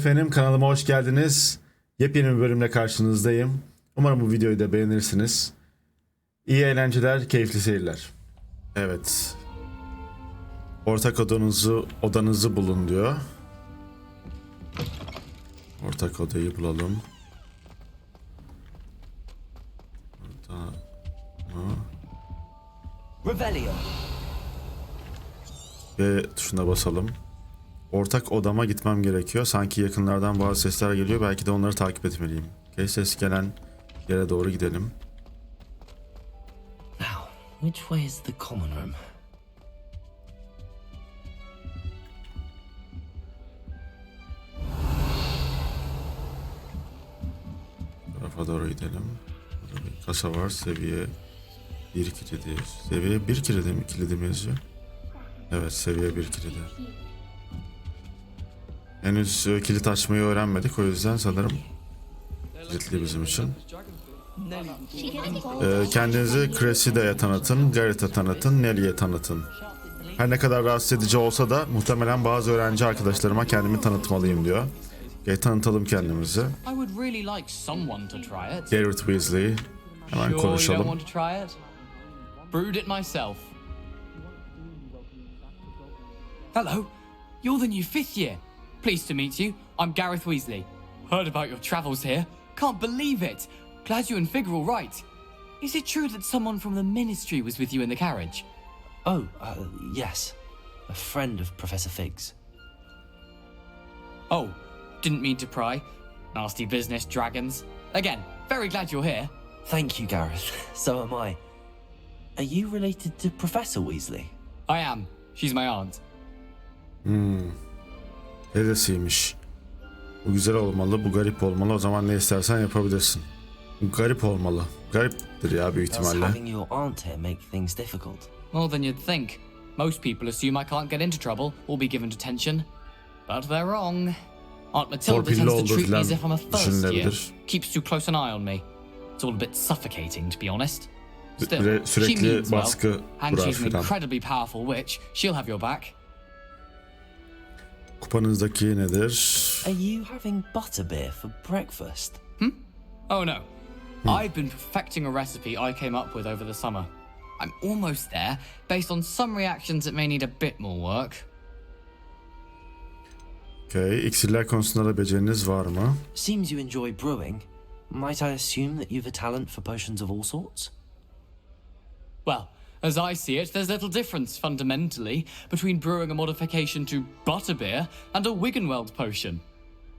efendim, kanalıma hoş geldiniz. Yepyeni bir bölümle karşınızdayım. Umarım bu videoyu da beğenirsiniz. İyi eğlenceler, keyifli seyirler. Evet. Ortak odanızı bulun diyor. Ortak odayı bulalım. Ve tuşuna basalım. Ortak odama gitmem gerekiyor. Sanki yakınlardan bazı sesler geliyor. Belki de onları takip etmeliyim. Okay, ses gelen yere doğru gidelim. Now, which way is the common room? Bu tarafa doğru gidelim. Burada bir kasa var. Seviye 1 kilidi. Seviye 1 kilidi mi yazıyor? Evet, seviye 1 kilidi. Henüz kilit açmayı öğrenmedik. O yüzden sanırım kilitli bizim için. Kendinizi Cresside'ye tanıtın, Garrett'e tanıtın, Nelly'e tanıtın. Her ne kadar rahatsız edici olsa da muhtemelen bazı öğrenci arkadaşlarıma kendimi tanıtmalıyım diyor. Tanıtalım kendimizi. Garrett Weasley. Hemen konuşalım. Hello, you're the new 5th year. Pleased to meet you. I'm Gareth Weasley. Heard about your travels here. Can't believe it. Glad you and Fig are all right. Is it true that someone from the Ministry was with you in the carriage? Oh, yes. A friend of Professor Fig's. Oh, didn't mean to pry. Nasty business, dragons. Again, very glad you're here. Thank you, Gareth. So am I. Are you related to Professor Weasley? I am. She's my aunt. Dedesiymiş. Bu güzel olmalı, bu garip olmalı. O zaman ne istersen yapabilirsin. Bu garip olmalı. Gariptir ya büyük ihtimalle. Having your aunt here make things difficult? More than you'd think. Most people assume I can't get into trouble or be given detention. But they're wrong. Aunt Matilda tends to treat me as if I'm a first year. Keeps too close an eye on me. It's all a bit suffocating, to be honest. Still, she means well, and she's an incredibly powerful witch. She'll have your back. Kupanızdaki nedir? Are you having butterbeer for breakfast? Oh no. I've been perfecting a recipe I came up with over the summer. I'm almost there, based on some reactions that may need a bit more work. Okay, iksirler konusunda da beceriniz var mı? Seems you enjoy brewing. Might I assume that you've a talent for potions of all sorts? Well, as I see it, there's little difference, fundamentally, between brewing a modification to butterbeer and a Wiggenweld potion.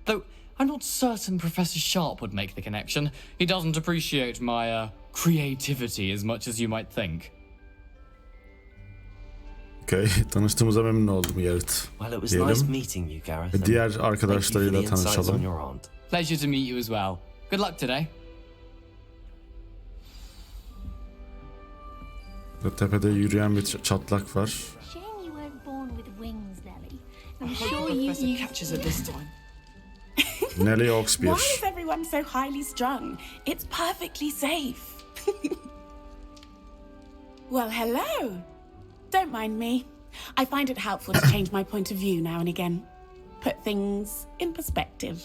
Though, I'm not certain Professor Sharp would make the connection. He doesn't appreciate my, creativity as much as you might think. Okay, tanıştığımıza memnun oldum Garrett. Well, it was nice meeting you, Gareth. Diğer arkadaşlarıyla tanışalım. Pleasure to meet you as well. Good luck today. Tepede yürüyen bir çatlak var. Nelly Oxbeer. Why is everyone so highly strung? It's perfectly safe. Well, hello. Don't mind me. I find it helpful to change my point of view now and again. Put things in perspective.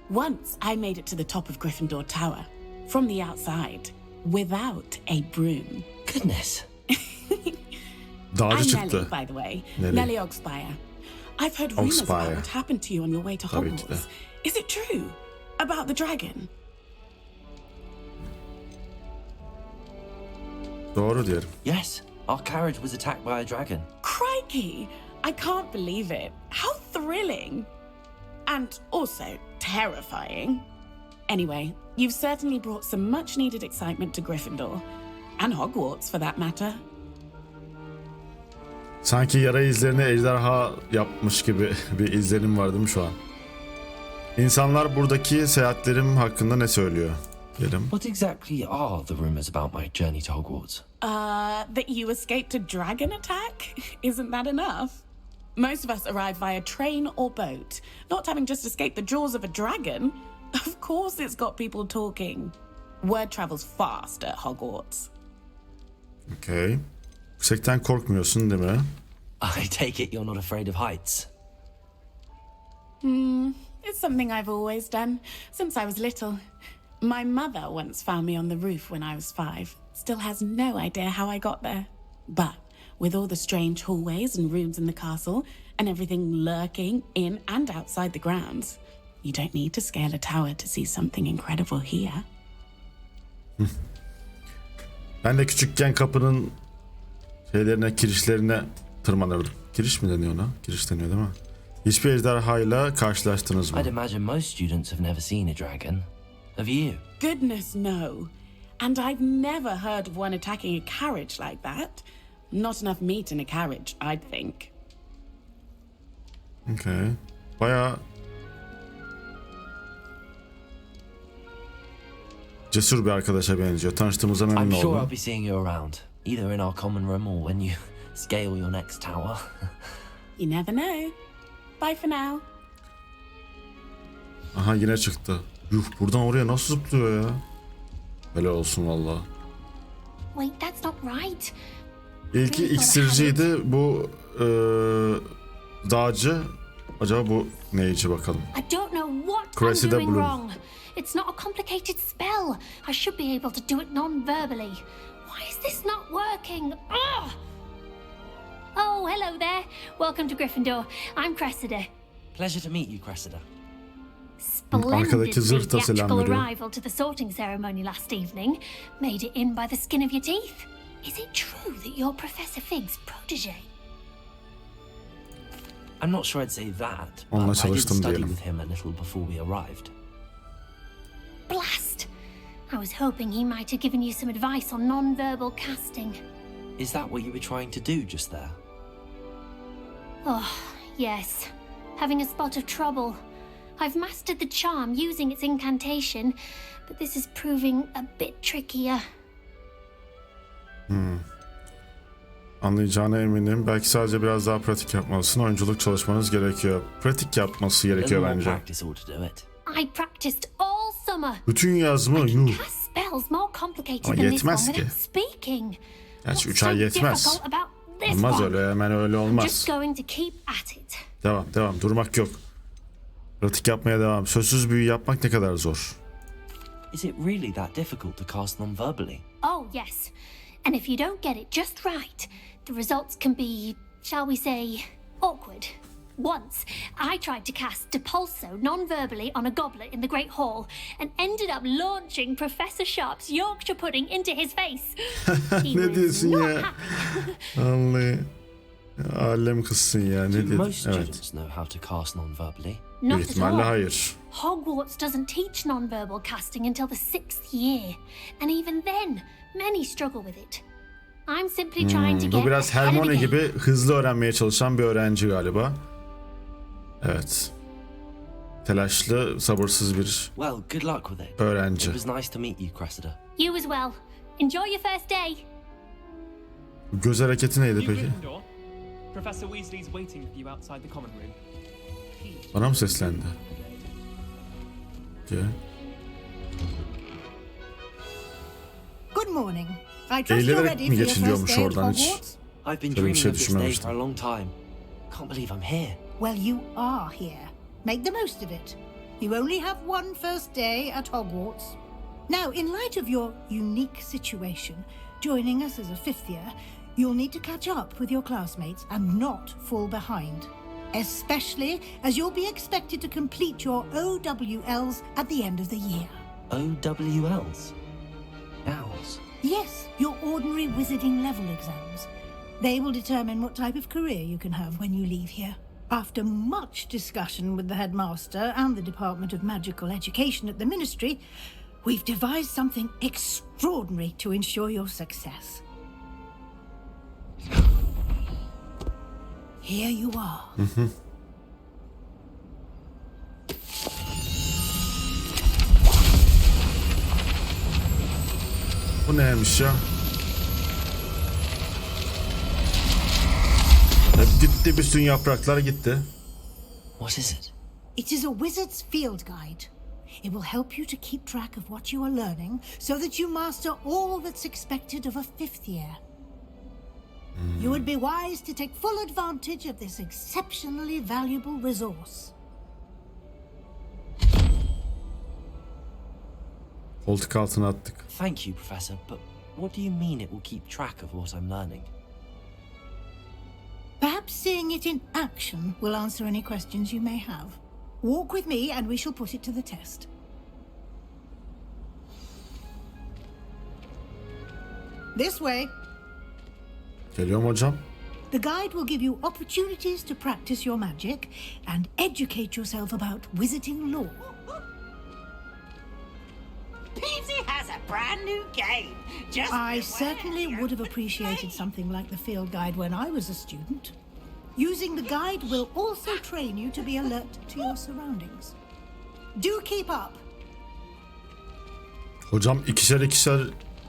Once I made it to the top of Gryffindor Tower, from the outside, without a broom. Goodness. Dağcı I'm çıktı. Nelly, by the way. Nelly Oxbeer. I've heard rumors about what happened to you on your way to Hogwarts. Is it true? About the dragon? Doğru diyelim. Yes, our carriage was attacked by a dragon. Crikey! I can't believe it. How thrilling! And also terrifying. Anyway, you've certainly brought some much-needed excitement to Gryffindor. And Hogwarts, for that matter. Sanki yara izlerini ejderha yapmış gibi bir izlenim var değil mi şu an? İnsanlar buradaki seyahatlerim hakkında ne söylüyor? Diyelim. What exactly are the rumors about my journey to Hogwarts? That you escaped a dragon attack? Isn't that enough? Most of us arrive via train or boat. Not having just escaped the jaws of a dragon, of course it's got people talking. Word travels fast at Hogwarts. Okay. Yüksekten korkmuyorsun değil mi? I take it you're not afraid of heights. It's something I've always done, since I was little. My mother once found me on the roof when I was 5. Still has no idea how I got there. But with all the strange hallways and rooms in the castle, and everything lurking in and outside the grounds, you don't need to scale a tower to see something incredible here. Ben de küçükken kapının kirişlerine tırmanırdım. Kiriş mi deniyor ona? Kiriş deniyor değil mi? Hiçbir ejderhayla karşılaştınız mı? I'd imagine most students have never seen a dragon. Have you? Goodness, no. And I've never heard of one attacking a carriage like that. Not enough meat in a carriage, I'd think. Okay. Bayağı cesur bir arkadaşa benziyor. Tanıştığımıza memnun I'm sure I'll oldum. be seeing you around, either in our common room or when you scale your next tower. You never know. Bye for now. Aha yine çıktı. Yuh, buradan oraya nasıl zıplıyor ya? Helal olsun valla. Wait, that's not right. İlki iksirciydi. Bu dağcı. Acaba bu neyci bakalım. I don't know what Cressida I'm doing Bloom. wrong. It's not a complicated spell. I should be able to do it non-verbally. Why is this not working? Ugh! Oh, hello there. Welcome to Gryffindor. I'm Cressida. Pleasure to meet you, Cressida. Splendid zırh da selam theatrical veriyor. arrival to the sorting ceremony last evening. Made it in by the skin of your teeth. Is it true that you're Professor Fig's protege? I'm not sure I'd say that, Onunla but I did çalıştım study diyelim. with him a little before we arrived. Blast! I was hoping he might have given you some advice on non-verbal casting. Is that what you were trying to do just there? Oh, yes. Having a spot of trouble. I've mastered the charm using its incantation, but this is proving a bit trickier. Anlayacağına eminim. Belki sadece biraz daha pratik yapmalısın. Oyunculuk çalışmanız gerekiyor. Pratik yapması A little gerekiyor more bence. practice ought to do it. I practiced all summer. Bütün yaz mı? I can Yuh. cast spells more complicated Ama than this one yetmez ki. without speaking. Gerçi What's 3 ay so yetmez. difficult about this Olmaz one? öyle, hemen öyle I'm olmaz. just going to keep at it. Devam. Durmak yok. Pratik yapmaya devam. Sözsüz büyü yapmak ne kadar zor. Is it really that difficult to cast non-verbally? Oh, yes. And if you don't get it just right, the results can be, shall we say, awkward. Once, I tried to cast Depulso non-verbally on a goblet in the Great Hall and ended up launching Professor Sharp's Yorkshire pudding into his face. He Ne was diyorsun not ya? happy. Vallahi. Alem kızsın ya. Ne Do diyorsun? most Evet. students know how to cast non-verbally? Büyük Not at ihtimalle all. hayır. Hogwarts doesn't teach non-verbal casting until the 6th year. And even then, many struggle with it. I'm simply trying to get Bu biraz ahead of the Hermione game. gibi hızlı öğrenmeye çalışan bir öğrenci galiba. Evet. Telaşlı, sabırsız bir Well, good luck with it. öğrenci. It was nice to meet you, Cressida. You as well. Enjoy your first day. Göz hareketi neydi New peki? Gryffindor. Professor Weasley's waiting for you outside the common room. Bana mı seslendi? Okay. Good morning. I trust you're Eğilerek ready mi for your first geçiliyormuş day at oradan hiç? Hogwarts? I've been Şöyle bir dreaming şey of this day düşünmemiştim. for a long time. Can't believe I'm here. Well, you are here. Make the most of it. You only have one first day at Hogwarts. Now, in light of your unique situation, joining us as a fifth year, you'll need to catch up with your classmates and not fall behind. Especially as you'll be expected to complete your OWLs at the end of the year. OWLs? Owls? Yes, your ordinary wizarding level exams. They will determine what type of career you can have when you leave here. After much discussion with the headmaster and the Department of Magical Education at the Ministry, we've devised something extraordinary to ensure your success. Here you are. Bu neymiş ya? Gitti, bütün yapraklar gitti. What is it? It is a wizard's field guide. It will help you to keep track of what you are learning so that you master all that's expected of a fifth year. You would be wise to take full advantage of this exceptionally valuable resource. Koltuk altına attık. Thank you, Professor, but what do you mean it will keep track of what I'm learning? Perhaps seeing it in action will answer any questions you may have. Walk with me and we shall put it to the test. This way. Geliyorum hocam. The guide will give you opportunities to practice your magic and educate yourself about wizarding lore. Peasy has a brand new game. Just I certainly would have appreciated something like the field guide when I was a student. Using the guide will also train you to be alert to your surroundings. Do keep up. Hocam ikişer ikişer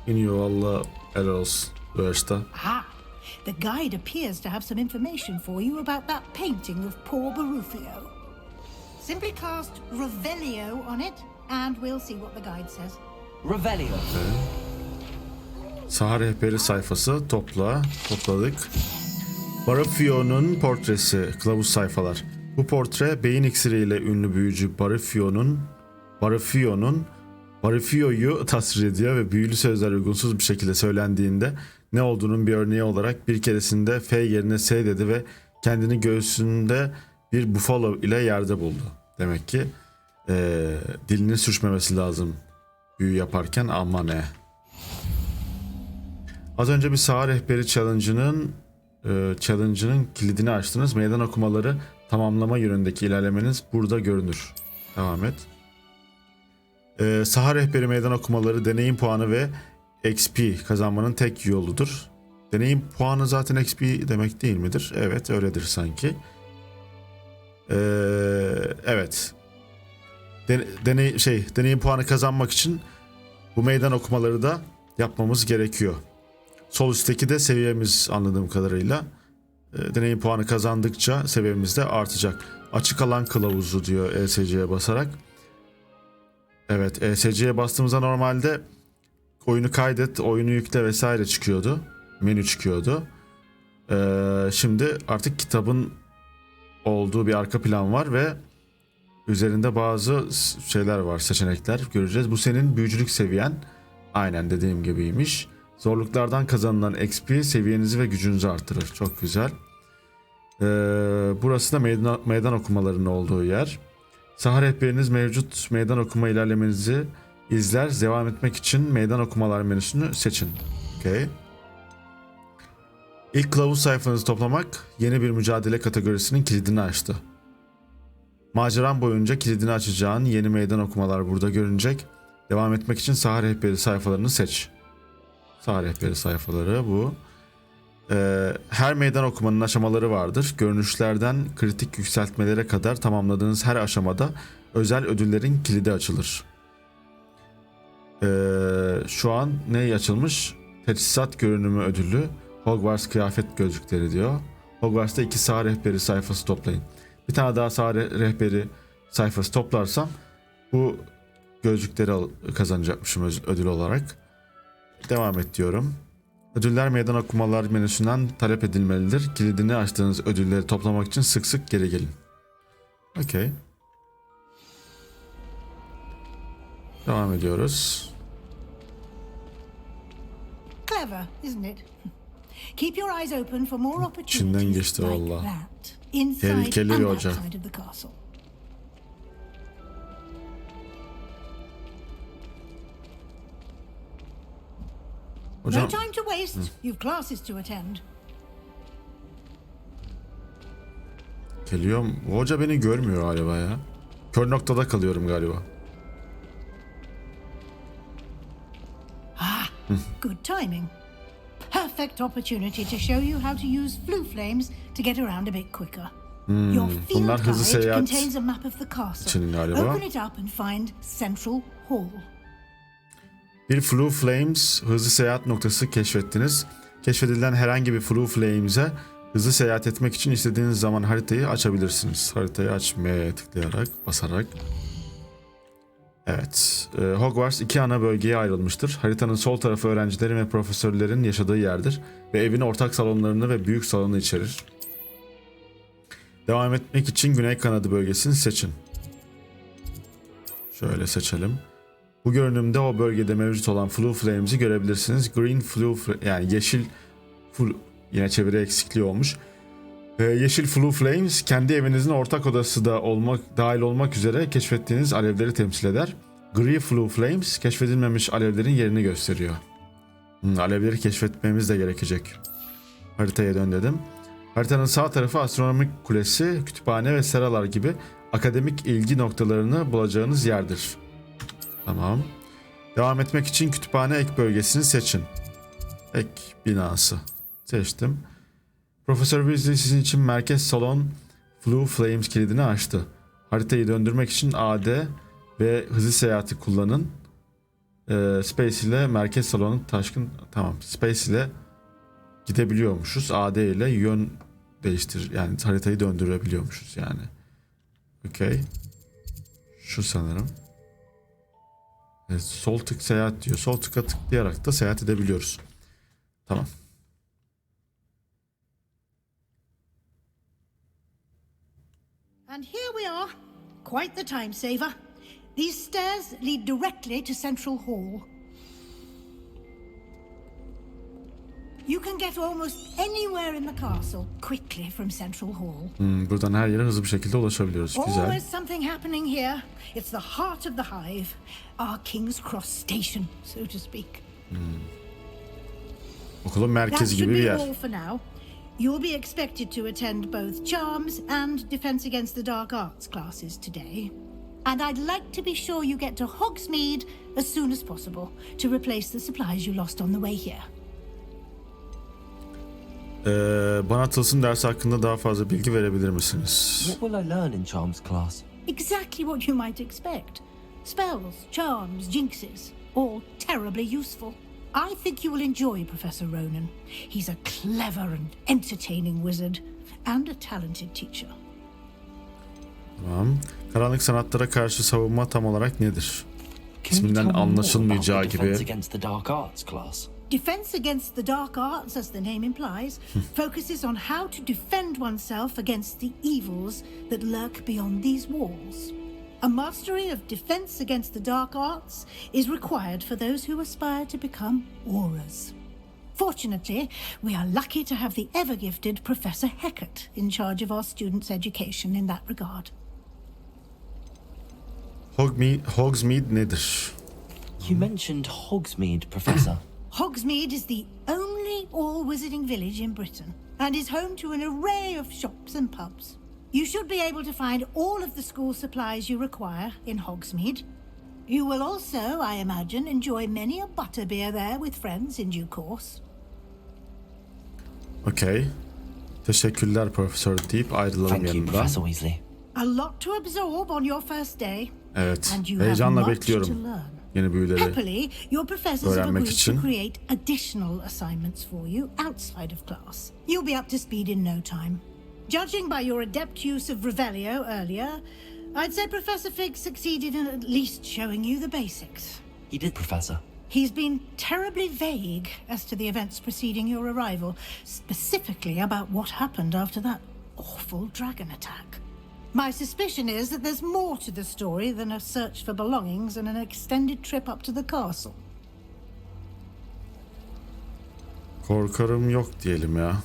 iniyor valla, helal olsun bu yaşta. Ah, the guide appears to have some information for you about that painting of poor Barufio. Simply cast Revelio on it and we'll see what the guide says. Revelio. Saha rehberi sayfası topladık. Barufio'nun portresi, kılavuz sayfalar. Bu portre beyin iksiriyle ünlü büyücü Barufio'yu tasvir ediyor ve büyülü sözler uygunsuz bir şekilde söylendiğinde ne olduğunun bir örneği olarak bir keresinde F yerine S dedi ve kendini göğsünde bir bufalo ile yerde buldu. Demek ki dilini sürçmemesi lazım büyü yaparken, ama ne. Az önce bir saha rehberi challenge'ının kilidini açtınız. Meydan okumaları tamamlama yönündeki ilerlemeniz burada görünür. Devam et. Saha rehberi meydan okumaları deneyim puanı ve XP kazanmanın tek yoludur. Deneyim puanı zaten XP demek değil midir? Evet, öyledir sanki. Evet. Deneyim puanı kazanmak için bu meydan okumaları da yapmamız gerekiyor. Sol üstteki de seviyemiz anladığım kadarıyla. Deneyim puanı kazandıkça seviyemiz de artacak. Açık alan kılavuzu diyor ESC'ye basarak. Evet, ESC'ye bastığımızda normalde oyunu kaydet, oyunu yükle vesaire çıkıyordu. Menü çıkıyordu. Şimdi artık kitabın olduğu bir arka plan var ve üzerinde bazı şeyler var, seçenekler göreceğiz. Bu senin büyücülük seviyen. Aynen dediğim gibiymiş. Zorluklardan kazanılan XP seviyenizi ve gücünüzü artırır. Çok güzel. Burası da meydan okumalarının olduğu yer. Saha rehberiniz mevcut meydan okuma ilerlemenizi izler. Devam etmek için meydan okumalar menüsünü seçin. Okay. İlk kılavuz sayfanızı toplamak yeni bir mücadele kategorisinin kilidini açtı. Maceran boyunca kilidini açacağın yeni meydan okumalar burada görünecek. Devam etmek için saha rehberi sayfalarını seç. Saha rehberi sayfaları bu. Her meydan okumanın aşamaları vardır. Görünüşlerden kritik yükseltmelere kadar tamamladığınız her aşamada özel ödüllerin kilidi açılır. Şu an ne açılmış? Teçhizat görünümü ödülü. Hogwarts kıyafet gözlükleri diyor. Hogwarts'ta 2 saha rehberi sayfası toplayın. Bir tane daha saha rehberi sayfası toplarsam bu gözlükleri kazanacakmışım ödül olarak. Devam et diyorum. Ödüller meydan okumalar menüsünden talep edilmelidir. Kilidini açtığınız ödülleri toplamak için sık sık geri gelin. Okay. Devam ediyoruz. Clever, isn't it? Keep your eyes open for more İçinden opportunities geçti like valla. that. Inside Tehlikeli and hoca. outside of the castle. Hocam, No time to waste. You've classes to attend. geliyorum. Bu hoca beni görmüyor galiba ya. Kör noktada kalıyorum galiba. Good timing. Perfect opportunity to show you how to use flue flames to get around a bit quicker. Your field bunlar hızlı guide seyahat contains a map of the castle. için galiba. Open it up and find Central Hall. Bir Flue Flames hızlı seyahat noktası keşfettiniz. Keşfedilen herhangi bir Flue Flames'e hızlı seyahat etmek için istediğiniz zaman haritayı açabilirsiniz. Haritayı açmaya tıklayarak, basarak. Evet. Hogwarts 2 ana bölgeye ayrılmıştır. Haritanın sol tarafı öğrencilerin ve profesörlerin yaşadığı yerdir ve evin ortak salonlarını ve büyük salonu içerir. Devam etmek için Güney Kanadı bölgesini seçin. Şöyle seçelim. Bu görünümde o bölgede mevcut olan Flue Flames'i görebilirsiniz. Green Flue yani yeşil yine çeviri eksikliği olmuş. Yeşil Flue Flames kendi evinizin ortak odası da dahil olmak üzere keşfettiğiniz alevleri temsil eder. Gri Flue Flames keşfedilmemiş alevlerin yerini gösteriyor. Alevleri keşfetmemiz de gerekecek. Haritaya dön dedim. Haritanın sağ tarafı astronomik kulesi, kütüphane ve seralar gibi akademik ilgi noktalarını bulacağınız yerdir. Tamam. Devam etmek için kütüphane ek bölgesini seçin. Ek binası. Seçtim. Profesör Weasley sizin için merkez salon Flue Flames kilidini açtı. Haritayı döndürmek için AD ve hızlı seyahati kullanın. Space ile merkez salonun tamam. Space ile gidebiliyormuşuz. AD ile yön değiştir yani haritayı döndürebiliyormuşuz yani. Okey. Şu sanırım. Evet, sol tık seyahat diyor. Sol tıka tıklayarak da seyahat edebiliyoruz. Tamam. And here we are. Quite the time saver. These stairs lead directly to Central Hall. You can get almost anywhere in the castle quickly from Central Hall. Buradan her yere hızlı bir şekilde ulaşabiliyoruz. Güzel. Always something happening here. It's the heart of the hive. Our King's Cross station, so to speak. Okulun merkezi gibi bir yer. That should be all for now. You'll be expected to attend both Charms and Defense Against the Dark Arts classes today. And I'd like to be sure you get to Hogsmeade as soon as possible to replace the supplies you lost on the way here. Bana tılsım dersi hakkında daha fazla bilgi verebilir misiniz? What will I learn in Charms class? Exactly what you might expect. Spells, charms, jinxes, all terribly useful. I think you will enjoy Professor Ronan. He's a clever and entertaining wizard and a talented teacher. Tamam. Karanlık sanatlara karşı savunma tam olarak nedir? İsminden anlaşılmayacağı gibi. Defense Against the Dark Arts class. Defense Against the Dark Arts, as the name implies, focuses on how to defend oneself against the evils that lurk beyond these walls. A mastery of defense against the dark arts is required for those who aspire to become auras. Fortunately, we are lucky to have the ever-gifted Professor Hecat in charge of our students' education in that regard. Hogsmeade nedir? You mentioned Hogsmeade, Professor. Hogsmeade is the only all-wizarding village in Britain and is home to an array of shops and pubs. You should be able to find all of the school supplies you require in Hogsmeade. You will also, I imagine, enjoy many a butterbeer there with friends in due course. Okay. Teşekkürler Profesör deyip ayrılalım Thank you, yanından. Professor Weasley. A lot to absorb on your first day. Evet. And you have Heyecanla much to bekliyorum learn. yeni büyüleri. Happily, your professors have öğrenmek agreed için. to create additional assignments for you outside of class. You'll be up to speed in no time. Judging by your adept use of Revelio earlier, I'd say Professor Fig succeeded in at least showing you the basics. He did, Professor. He's been terribly vague as to the events preceding your arrival, specifically about what happened after that awful dragon attack. My suspicion is that there's more to the story than a search for belongings and an extended trip up to the castle. Korkarım yok diyelim ya.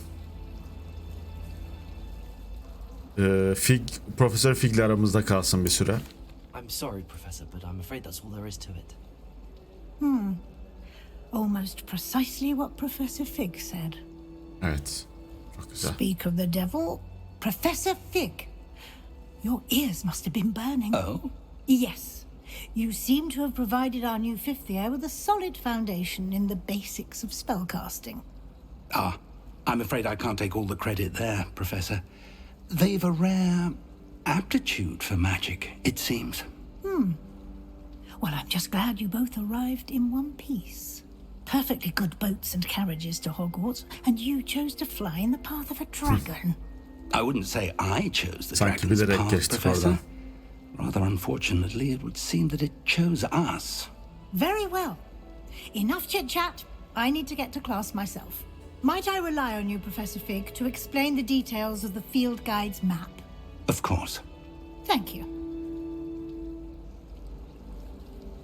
Profesör Fig'le aramızda kalsın bir süre. I'm sorry, Professor, but I'm afraid that's all there is to it. Almost precisely what Professor Fig said. Evet. Çok güzel. Speak of the devil, Professor Fig. Your ears must have been burning. Oh? Yes. You seem to have provided our new fifth year with a solid foundation in the basics of spellcasting. I'm afraid I can't take all the credit there, Professor. They've a rare aptitude for magic, it seems. Well, I'm just glad you both arrived in one piece. Perfectly good boats and carriages to Hogwarts, and you chose to fly in the path of a dragon. I wouldn't say I chose the Sanki dragon's bilerek path, geçtik Professor. oradan. Rather unfortunately, it would seem that it chose us. Very well. Enough chit-chat. I need to get to class myself. Might I rely on you, Professor Fig, to explain the details of the field guide's map? Of course. Thank you.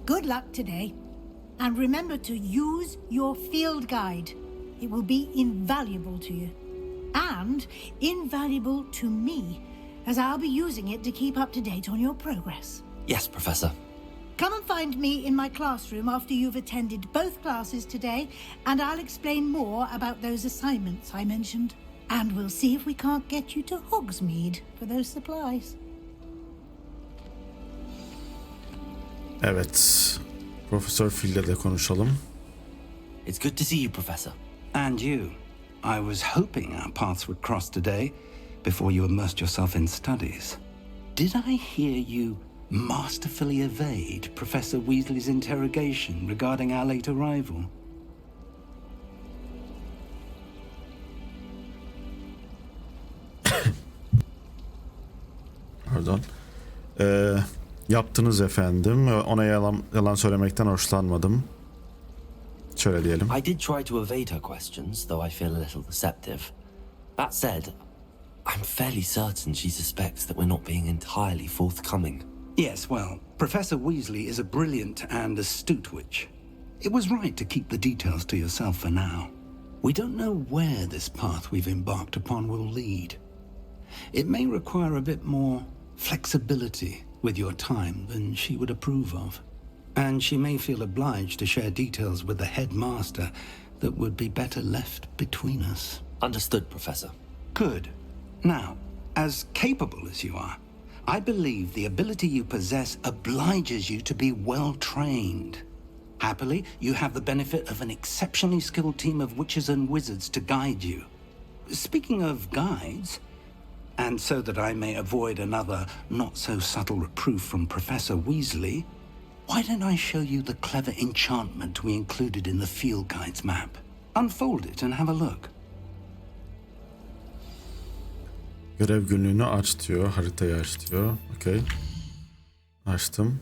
Good luck today. And remember to use your field guide. It will be invaluable to you. And invaluable to me, as I'll be using it to keep up to date on your progress. Yes, Professor. Come and find me in my classroom after you've attended both classes today, and I'll explain more about those assignments I mentioned. And we'll see if we can't get you to Hogsmeade for those supplies. Evet. Profesör Phil'le de konuşalım. It's good to see you, Professor. And you. I was hoping our paths would cross today before you immersed yourself in studies. Did I hear you masterfully evade Professor Weasley's interrogation regarding our late arrival? Pardon. Yaptınız efendim. Ona yalan söylemekten hoşlanmadım. Şöyle diyelim. I did try to evade her questions, though I feel a little deceptive. That said, I'm fairly certain she suspects that we're not being entirely forthcoming. Yes, well, Professor Weasley is a brilliant and astute witch. It was right to keep the details to yourself for now. We don't know where this path we've embarked upon will lead. It may require a bit more flexibility with your time than she would approve of. And she may feel obliged to share details with the headmaster that would be better left between us. Understood, Professor. Good. Now, as capable as you are, I believe the ability you possess obliges you to be well trained. Happily, you have the benefit of an exceptionally skilled team of witches and wizards to guide you. Speaking of guides, and so that I may avoid another not-so-subtle reproof from Professor Weasley, why don't I show you the clever enchantment we included in the field guide's map? Unfold it and have a look. Görev günlüğünü aç diyor. Haritayı aç diyor. Okey. Açtım.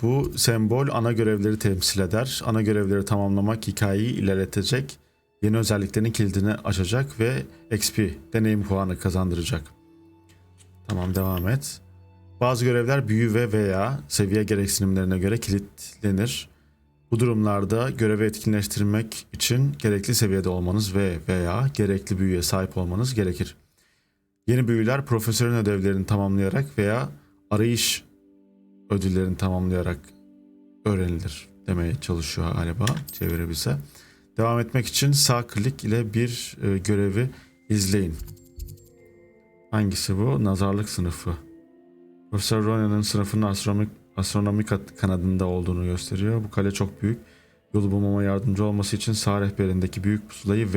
Bu sembol ana görevleri temsil eder. Ana görevleri tamamlamak hikayeyi ilerletecek, yeni özelliklerin kilidini açacak ve XP, deneyim puanı kazandıracak. Tamam, devam et. Bazı görevler büyü ve veya seviye gereksinimlerine göre kilitlenir. Bu durumlarda görevi etkinleştirmek için gerekli seviyede olmanız ve veya gerekli büyüye sahip olmanız gerekir. Yeni büyüler profesörün ödevlerini tamamlayarak veya arayış ödüllerini tamamlayarak öğrenilir demeye çalışıyor galiba çevirebilse. Devam etmek için sağ klik ile bir görevi izleyin. Hangisi bu? Nazarlık sınıfı. Profesör Ronya'nın sınıfının astronomi kanadında olduğunu gösteriyor. Bu kale çok büyük. Yolu bulmama yardımcı olması için sağ rehberindeki büyük pusulayı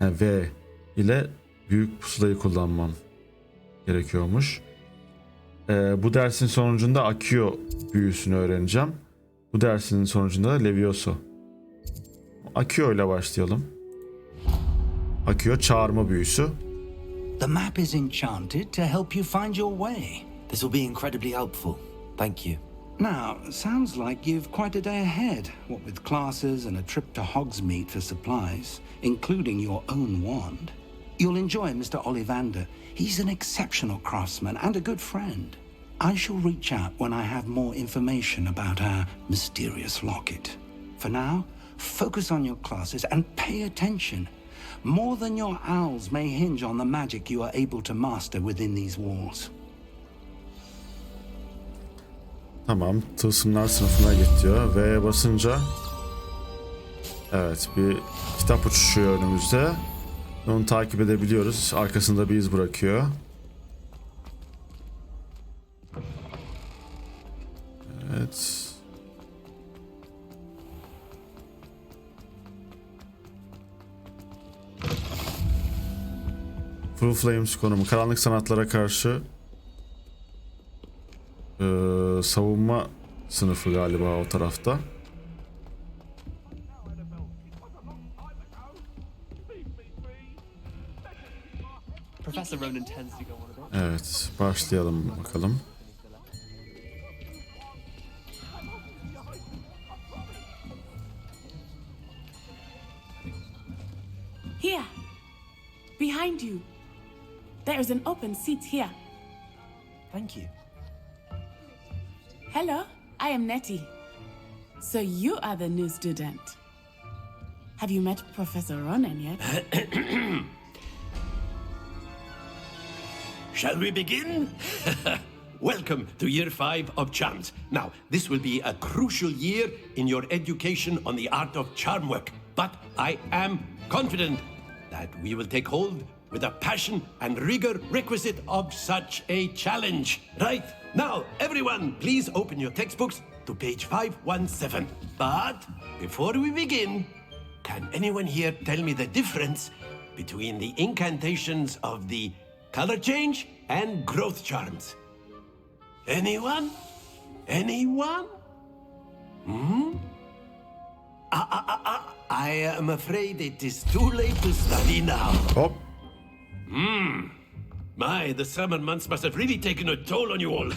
V ile büyük pusulayı kullanmam gerekiyormuş. Bu dersin sonucunda Acio büyüsünü öğreneceğim. Bu dersin sonucunda da Levioso. Acio ile başlayalım. Acio çağırma büyüsü. The map is enchanted to help you find your way. This will be incredibly helpful. Thank you. Now, sounds like you've quite a day ahead, what with classes and a trip to Hogsmeade for supplies, including your own wand. You'll enjoy Mr. Ollivander. He's an exceptional craftsman and a good friend. I shall reach out when I have more information about our mysterious locket. For now, focus on your classes and pay attention. More than your owls may hinge on the magic you are able to master within these walls. Tamam, tılsımlar sınıfına git diyor. V'ye basınca evet, bir kitap uçuşuyor önümüzde. Onu takip edebiliyoruz. Arkasında bir iz bırakıyor. Evet. Full Flames konumu. Karanlık sanatlara karşı savunma sınıfı galiba o tarafta. Professor Ronan tends to go on a bit. Evet, başlayalım bakalım. Here. Behind you. There is an open seat here. Thank you. Hello, I am Nettie. So you are the new student. Have you met Professor Ronen yet? Shall we begin? Welcome to Year 5 of Charms. Now, this will be a crucial year in your education on the art of charm work. But I am confident that we will take hold with the passion and rigor requisite of such a challenge. Right, now, everyone, please open your textbooks to page 517. But before we begin, can anyone here tell me the difference between the incantations of the color change and growth charms? Anyone? Anyone? I am afraid it is too late to study now. Hop. My, the summer months must have really taken a toll on you all.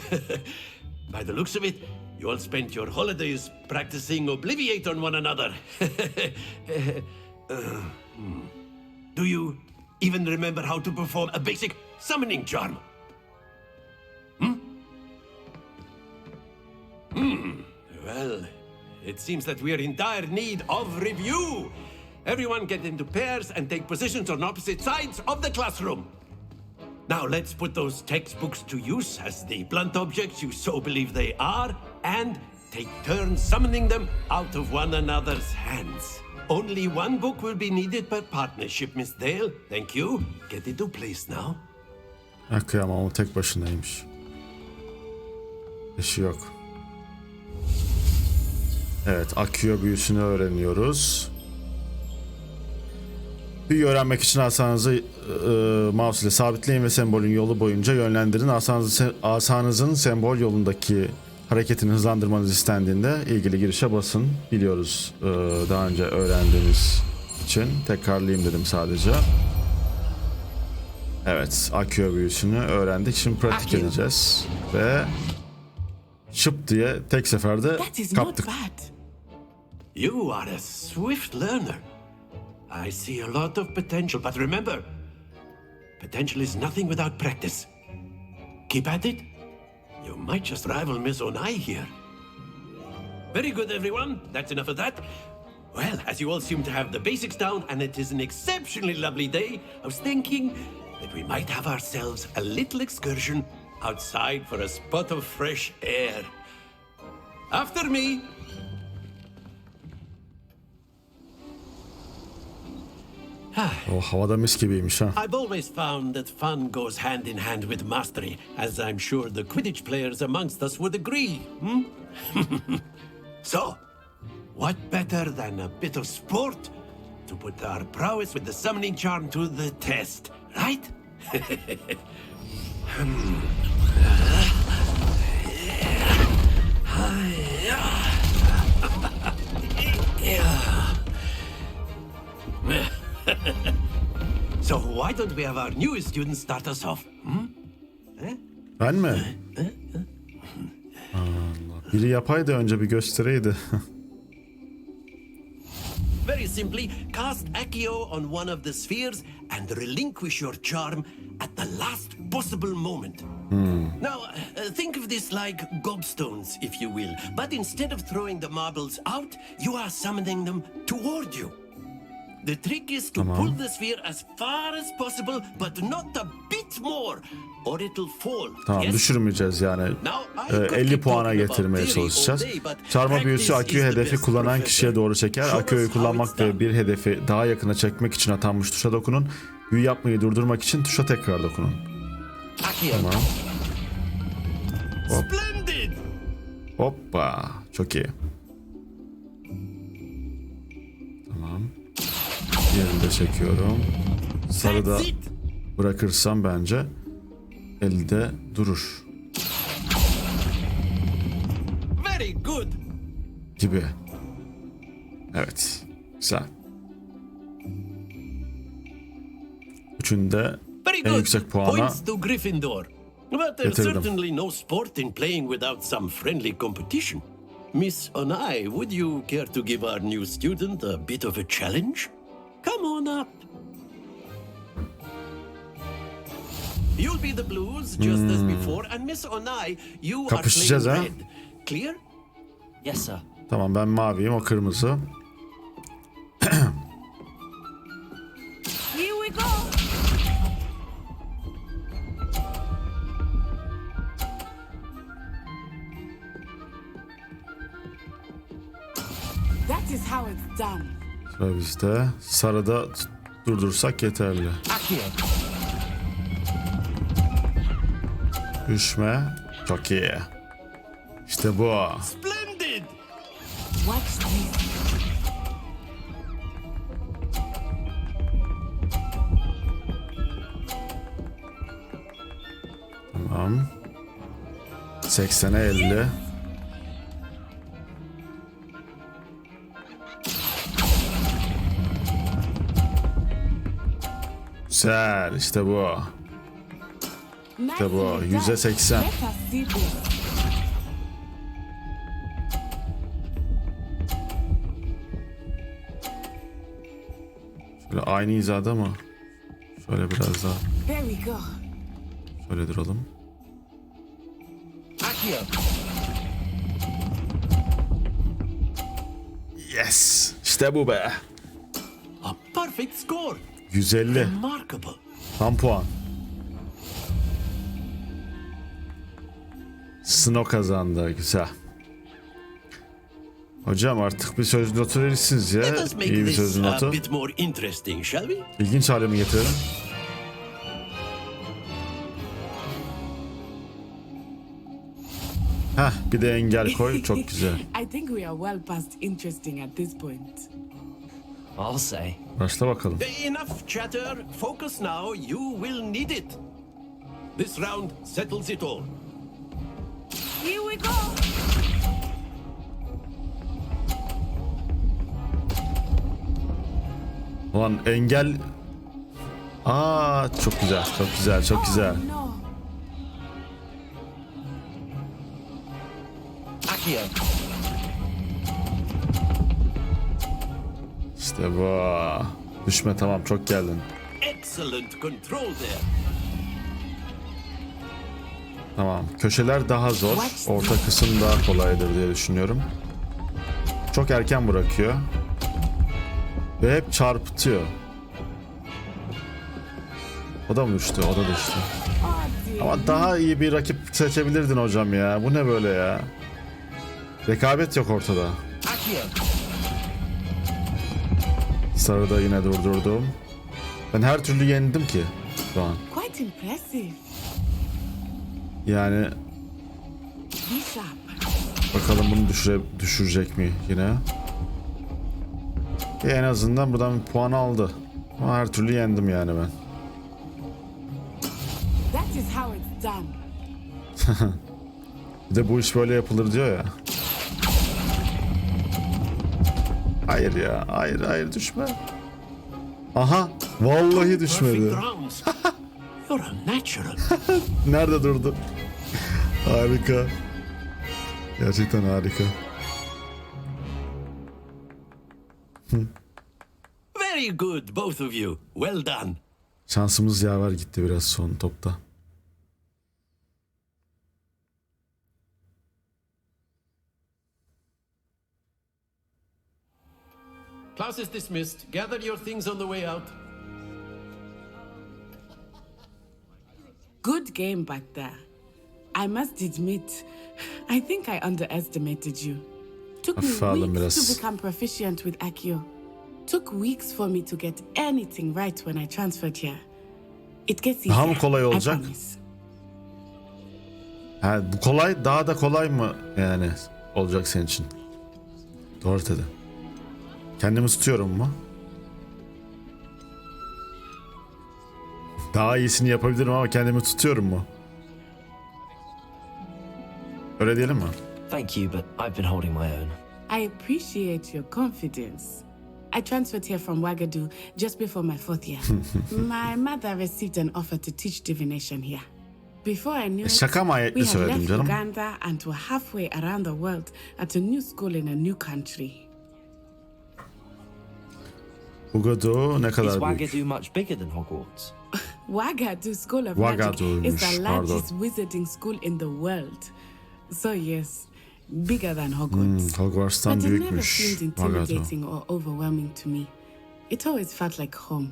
By the looks of it, you all spent your holidays practicing Obliviate on one another. Do you even remember how to perform a basic summoning charm? Well, it seems that we are in dire need of review. Everyone get into pairs and take positions on opposite sides of the classroom. Now let's put those textbooks to use as the blunt objects you so believe they are, and take turns summoning them out of one another's hands. Only one book will be needed per partnership, Miss Dale. Thank you. Get into place now. Kıyamam, o tek başınaymış. İşi yok. Evet, Acio büyüsünü öğreniyoruz. Büyü öğrenmek için asanızı mouse ile sabitleyin ve sembolün yolu boyunca yönlendirin. Asanızın sembol yolundaki hareketini hızlandırmanız istendiğinde ilgili girişe basın. Biliyoruz daha önce öğrendiğimiz için. Tekrarlayayım dedim sadece. Evet, Acio büyüsünü öğrendik. Şimdi pratik edeceğiz. Ve şıp diye tek seferde kaptık. You are a swift learner. I see a lot of potential, but remember, potential is nothing without practice. Keep at it. You might just rival Miss Onai here. Very good, everyone. That's enough of that. Well, as you all seem to have the basics down, and it is an exceptionally lovely day, I was thinking that we might have ourselves a little excursion outside for a spot of fresh air. After me. O havada mis gibiymiş ha. I've always found that fun goes hand in hand with mastery, as I'm sure the Quidditch players amongst us would agree. So, what better than a bit of sport to put our prowess with the summoning charm to the test, right? So why don't we have our newest student start us off? Ben mi? Allah. Biri yapaydı önce bir göstereydi. Very simply, cast Acio on one of the spheres and relinquish your charm at the last possible moment. Now, think of this like gobstones, if you will. But instead of throwing the marbles out, you are summoning them toward you. The trick is to pull the sphere as far as possible, but not a bit more, or it'll fall. Tamam, yes? düşürmeyeceğiz yani. 50 puana getirmeye çalışacağız. Çarpma büyüsü Acio hedefi kullanan kişiye doğru çeker. Acio'yu kullanmak ve bir hedefi daha yakına çekmek için atanmış tuşa dokunun. Büyü yapmayı durdurmak için tuşa tekrar dokunun. Tamam. Hop. Hoppa. Çok iyi. Tamam. Yerini de çekiyorum. Sarıda bırakırsam bence elde durur. Very good. Gibi. Evet. Güzel. Üçünde en yüksek puana Points to Gryffindor. But there's getirdim. certainly no sport in playing without some friendly competition. Miss Onai, would you care to give our new student a bit of a challenge? Come on up. You'll be the blues just as before, and Miss Onai, you are Kapışacağız playing ha. red. clear? Yes, sir. Tamam, ben maviyim, o kırmızı. Here we go. That is how it's done. Sıra bizde. Sarıda durdursak yeterli. Acio. Düşme. Çok iyi. İşte bu. Splendid! Watch this. Tamam. 80'e 50. Güzel, işte bu. İşte bu. %80. Let us see this. Şöyle aynı hizada mı? Şöyle biraz daha. There we go. Şöyle duralım. Acio. Yes. İşte bu be. A perfect score. 150. Remarkable. Tam puan. Snow kazandı. Güzel. Hocam artık bir söz notu verirsiniz ya. Let us make İyi bir söz this a notu. bit more interesting, shall we? İlginç hale mi getirelim? Heh, bir de engel koy. Çok güzel. I think we are well past interesting at this point. I'll say. Başla bakalım. Enough chatter. Focus now. You will need it. This round settles it all. Here we go. Ulan engel... Aa, çok güzel, çok güzel, çok güzel. Oh, no. Acio. İşte bu. Düşme, tamam, çok geldin. Excellent control there. Tamam, köşeler daha zor. Orta kısım daha kolaydır diye düşünüyorum. Çok erken bırakıyor. Ve hep çarpıtıyor. O da mı düştü? O da düştü. Ama daha iyi bir rakip seçebilirdin hocam ya. Bu ne böyle ya? Rekabet yok ortada. Acio. Sarıda yine durdurdum. Ben her türlü yendim ki şu an. Quite impressive. Yani Be sharp. bakalım bunu düşürecek mi yine? En azından buradan bir puan aldı. Ama her türlü yendim yani ben. That is how it's done. Bir de bu iş böyle yapılır diyor ya. Hayır ya. Hayır düşme. Aha. Vallahi düşmedi. Perfect rounds. You're a natural. Nerede durdu? Harika. Gerçekten harika. Very good, both of you. Well done. Şansımız yaver gitti biraz son topta. Class is dismissed. Gather your things on the way out. Good game back there. I must admit, I think I underestimated you. Took me weeks to become proficient with Acio. Took weeks for me to get anything right when I transferred here. It gets easier. Daha mı kolay olacak? I promise. Ha, bu kolay, daha da kolay mı yani olacak senin için? Doğru dedi. Kendimi tutuyorum mu? Daha iyisini yapabilirim ama kendimi tutuyorum mu? Öyle diyelim mi? Thank you, but I've been holding my own. I appreciate your confidence. I transferred here from Wagadu just before my 4th year. My mother received an offer to teach divination here. Before I knew it, Şaka mı ayetli we had söyledim left canım? Uganda and were halfway around the world at a new school in a new country. Wagadu ne kadar Is büyük? Wagadu much bigger than Hogwarts? Wagadu School of Magic is Wagadu'ymuş, the pardon. largest wizarding school in the world. So yes, bigger than Hogwarts. Hogwarts'tan But it never büyükmüş. seemed intimidating or overwhelming to me. It always felt like home.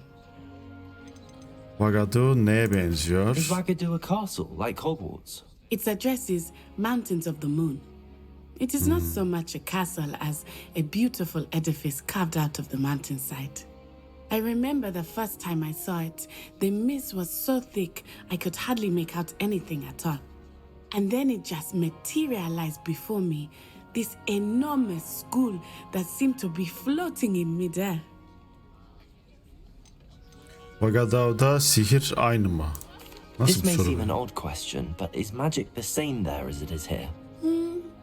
Wagadu neye benziyor? Is Wagadu a castle like Hogwarts? Its address is Mountains of the Moon. It is not so much a castle as a beautiful edifice carved out of the mountainside. I remember the first time I saw it, the mist was so thick I could hardly make out anything at all. And then it just materialized before me, this enormous school that seemed to be floating in midair. Wagadu'da sihir aynı mı? Nasıl This bir may soru seem an bu? odd question, but is magic the same there as it is here?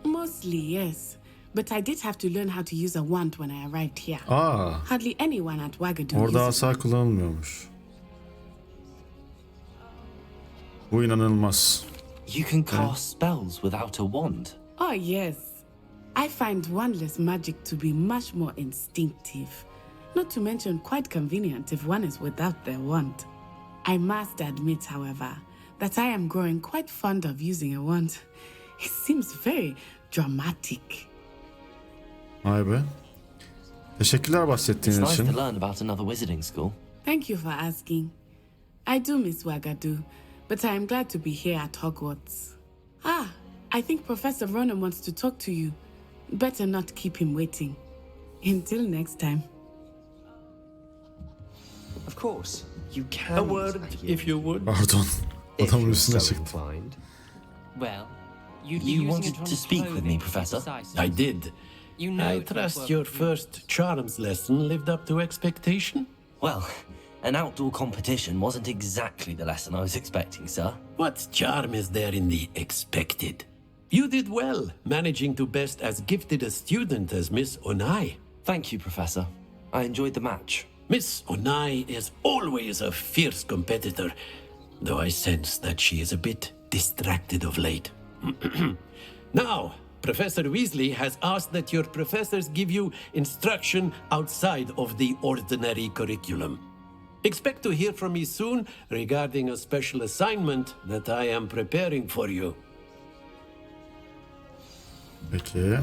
Mostly, yes. But I did have to learn how to use a wand when I arrived here. Hardly anyone at Wagadu Orada uses asa kullanılmıyormuş. Bu inanılmaz. You can cast spells without a wand. Oh, yes. I find wandless magic to be much more instinctive. Not to mention quite convenient if one is without their wand. I must admit, however, that I am growing quite fond of using a wand. It seems very dramatic. Vay be. Teşekkürler It's bahsettiğiniz nice için. to learn about another wizarding school. Thank you for asking. I do miss Wagadu, but I am glad to be here at Hogwarts. I think Professor Ronan wants to talk to you. Better not keep him waiting. Until next time. Of course, you can. A word, if you would. Pardon. If Adamın you're üstüne so çıktı. inclined. Well, you'd be You using wanted it on to speak with clothing me, Professor? precisely. I did. You know I it won't trust work your with you. first charms lesson lived up to expectation. Well, an outdoor competition wasn't exactly the lesson I was expecting, sir. What charm is there in the expected? You did well, managing to best as gifted a student as Miss Onai. Thank you, Professor. I enjoyed the match. Miss Onai is always a fierce competitor, though I sense that she is a bit distracted of late. Now, Professor Weasley has asked that your professors give you instruction outside of the ordinary curriculum. Expect to hear from me soon regarding a special assignment that I am preparing for you. Peki.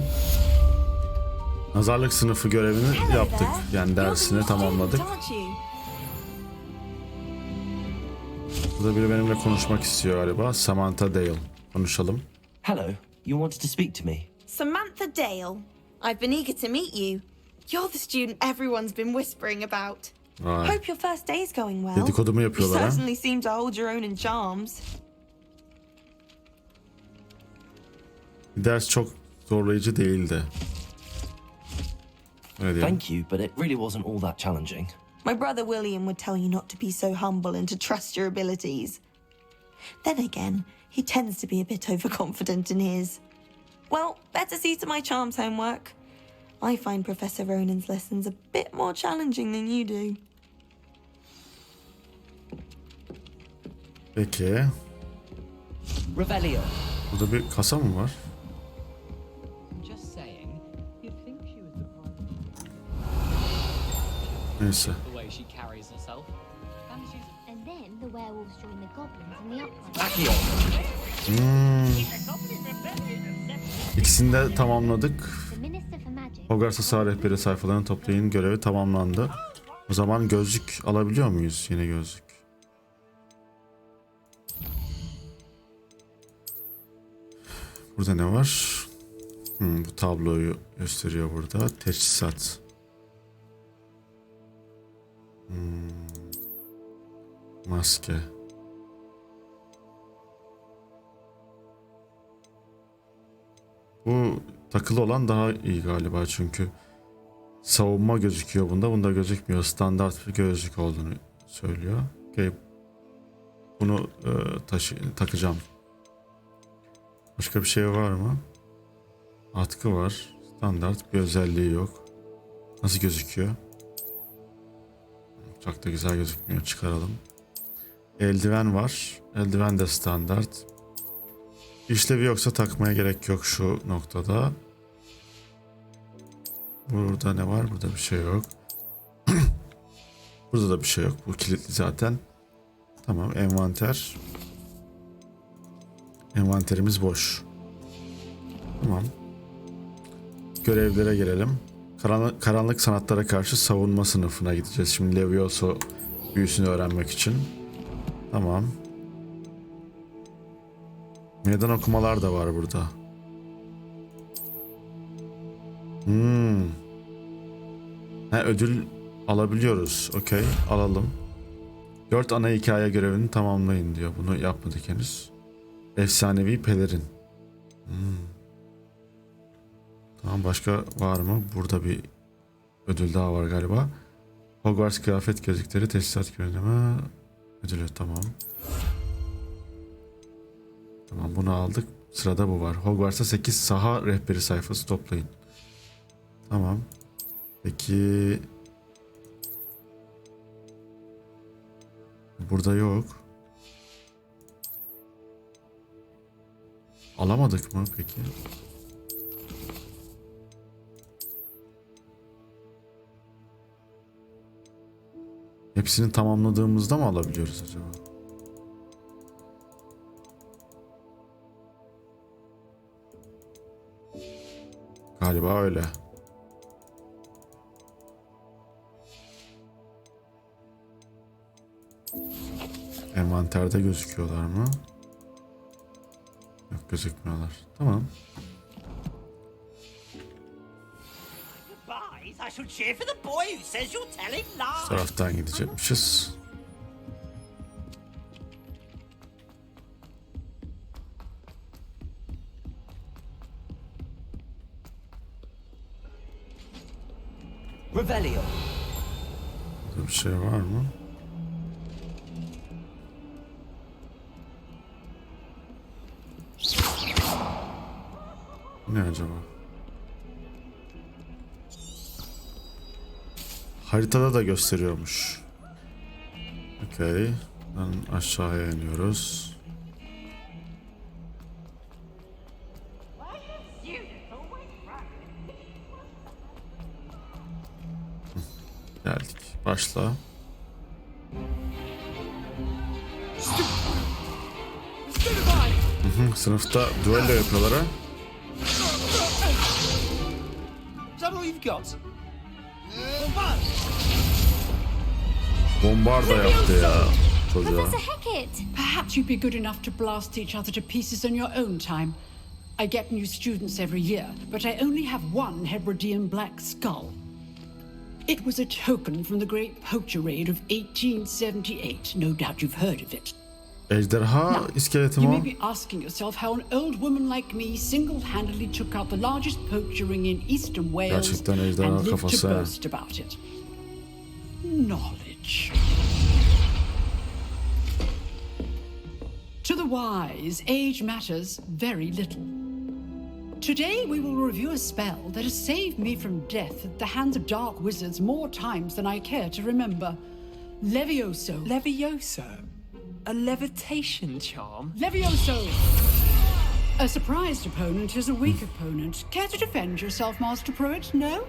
Nazarlık sınıfı görevini yaptık. Yani dersini tamamladık. Burada biri benimle konuşmak istiyor galiba. Samantha Dale. Konuşalım. Hello, you wanted to speak to me? Samantha Dale. I've been eager to meet you. You're the student everyone's been whispering about. Vay. Hope your first day is going well. Dedikodu mu You yapıyorlar ha? certainly seem to hold your own in charms. Ders çok zorlayıcı değildi. Öyle diyelim. Thank you, but it really wasn't all that challenging. My brother William would tell you not to be so humble and to trust your abilities. Then again, he tends to be a bit overconfident in his. Well, better see to my charms homework. I find Professor Ronan's lessons a bit more challenging than you do. Peki. Revelio. Burada bir kasa mı var? Just saying. You'd think she was the Neyse. the way she carries herself. And then the werewolves join the goblins in the uprising. Acio. İkisini de tamamladık. The Minister for Magic. Hogwarts'ı sağ rehberi sayfalarını toplayın görevi tamamlandı. O zaman gözlük alabiliyor muyuz? Yine gözlük. Burada ne var? Bu tabloyu gösteriyor burada. Teçhizat. Maske. Bu takılı olan daha iyi galiba çünkü savunma gözüküyor bunda. Bunda gözükmüyor. Standart bir gözlük olduğunu söylüyor. Okay. Bunu takacağım. Başka bir şey var mı? Atkı var. Standart bir özelliği yok. Nasıl gözüküyor? Çok da güzel gözükmüyor. Çıkaralım. Eldiven var. Eldiven de standart. İşlevi yoksa takmaya gerek yok şu noktada. Burada ne var? Burada bir şey yok. Burada da bir şey yok. Bu kilitli zaten. Tamam, envanter. Envanterimiz boş. Tamam. görevlere gelelim. Karanlık sanatlara karşı savunma sınıfına gideceğiz. Şimdi Levioso büyüsünü öğrenmek için. Tamam. Meydan okumalar da var burada. Ödül alabiliyoruz. Okey, alalım. 4 ana hikaye görevini tamamlayın diyor. Bunu yapmadık henüz. Efsanevi pelerin. Tamam, başka var mı? Burada bir ödül daha var galiba. Hogwarts kıyafet gözlükleri, tesisat güvenleme ödülü. Tamam. Tamam, bunu aldık. Sırada bu var. Hogwarts'a 8 saha rehberi sayfası toplayın. Tamam. Peki burada yok. Alamadık mı peki? Hepsini tamamladığımızda mı alabiliyoruz acaba? Galiba öyle. Envanterde gözüküyorlar mı? Yok, gözükmüyorlar. Tamam. Bu taraftan gidecekmişiz. Revelio. Burada bir şey var mı? Ne acaba? Haritada da gösteriyormuş. Okey. Aşağıya iniyoruz. Geldik. Başla. Sınıfta duello yapıyorlar ha. Bombarda yaptı ya çocuğa. Professor Hecat! Perhaps you'd be good enough to blast each other to pieces in your own time. I get new students every year, but I only have one Hebridean black skull. It was a token from the great poacher raid of 1878. No doubt you've heard of it. Ejderha iskeleti mi You o? may be asking yourself how an old woman like me single-handedly took out the largest poacher ring in eastern Wales Gerçekten and ejderha lived kafası to ha. boast about it. Knowledge. To the wise, age matters very little. Today we will review a spell that has saved me from death at the hands of dark wizards more times than I care to remember. Levioso. Levioso? A levitation charm? Levioso! A surprised opponent is a weak opponent. Care to defend yourself, Master Pruitt? No?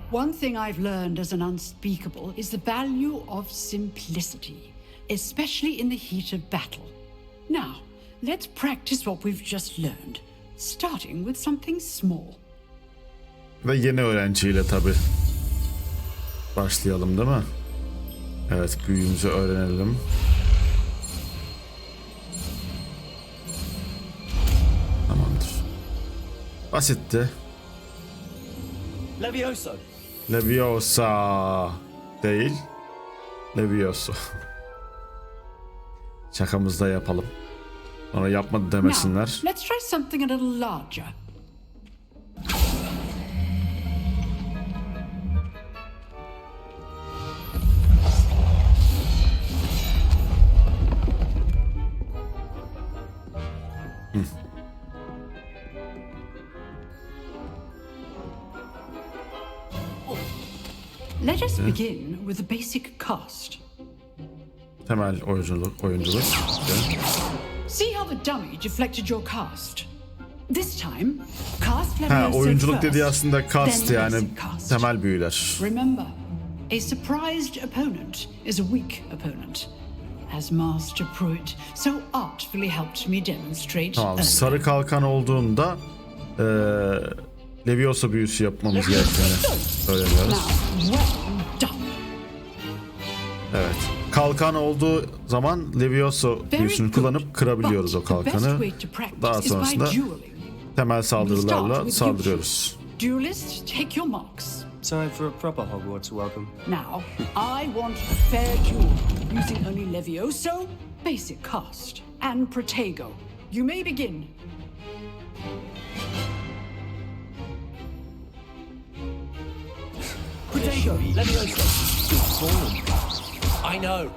One thing I've learned as an unspeakable is the value of simplicity, especially in the heat of battle. Now, let's practice what we've just learned, starting with something small. Ve yeni öğrenciyle tabi başlayalım değil mi? Evet, büyüğümüzü öğrenelim. Tamamdır. Basitti. Levioso. Leviosa değil. Levioso. Şakamızda yapalım. Sonra yapmadı demesinler. Now, let's try something a little larger. Let us begin with the basic cast. Temel oyunculuk. Okay. See how the dummy deflected your cast. This time, cast Levioso Oyunculuk first, dediği aslında cast then yani basic cast. temel büyüler. Remember, a surprised opponent is a weak opponent, as Master Pruitt so artfully helped me demonstrate Tamam, earlier. sarı kalkan olduğunda Levioso büyüsü yapmamız gerektiğini söylüyoruz. Evet. Kalkan olduğu zaman Levioso büyüsünü kullanıp kırabiliyoruz o kalkanı. Daha sonrasında temel saldırılarla saldırıyoruz. Duelists, take your marks. Time for a proper Hogwarts welcome. Now, I want a fair duel using only Levioso, basic cast, and Protego. You may begin. Protego, Levioso. Good form. I know.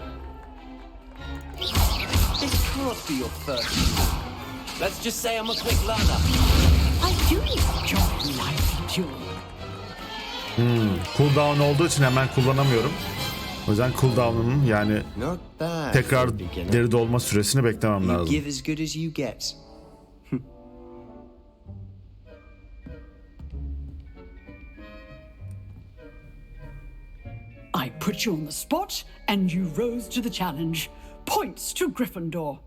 This cannot be your first duel. Let's just say I'm a quick learner. I do enjoy life duel. Cooldown olduğu için hemen kullanamıyorum. O yüzden cooldown'un yani tekrar geri dolma süresini beklemem lazım. Give as good as you get. I put you on the spot, and you rose to the challenge. Points to Gryffindor.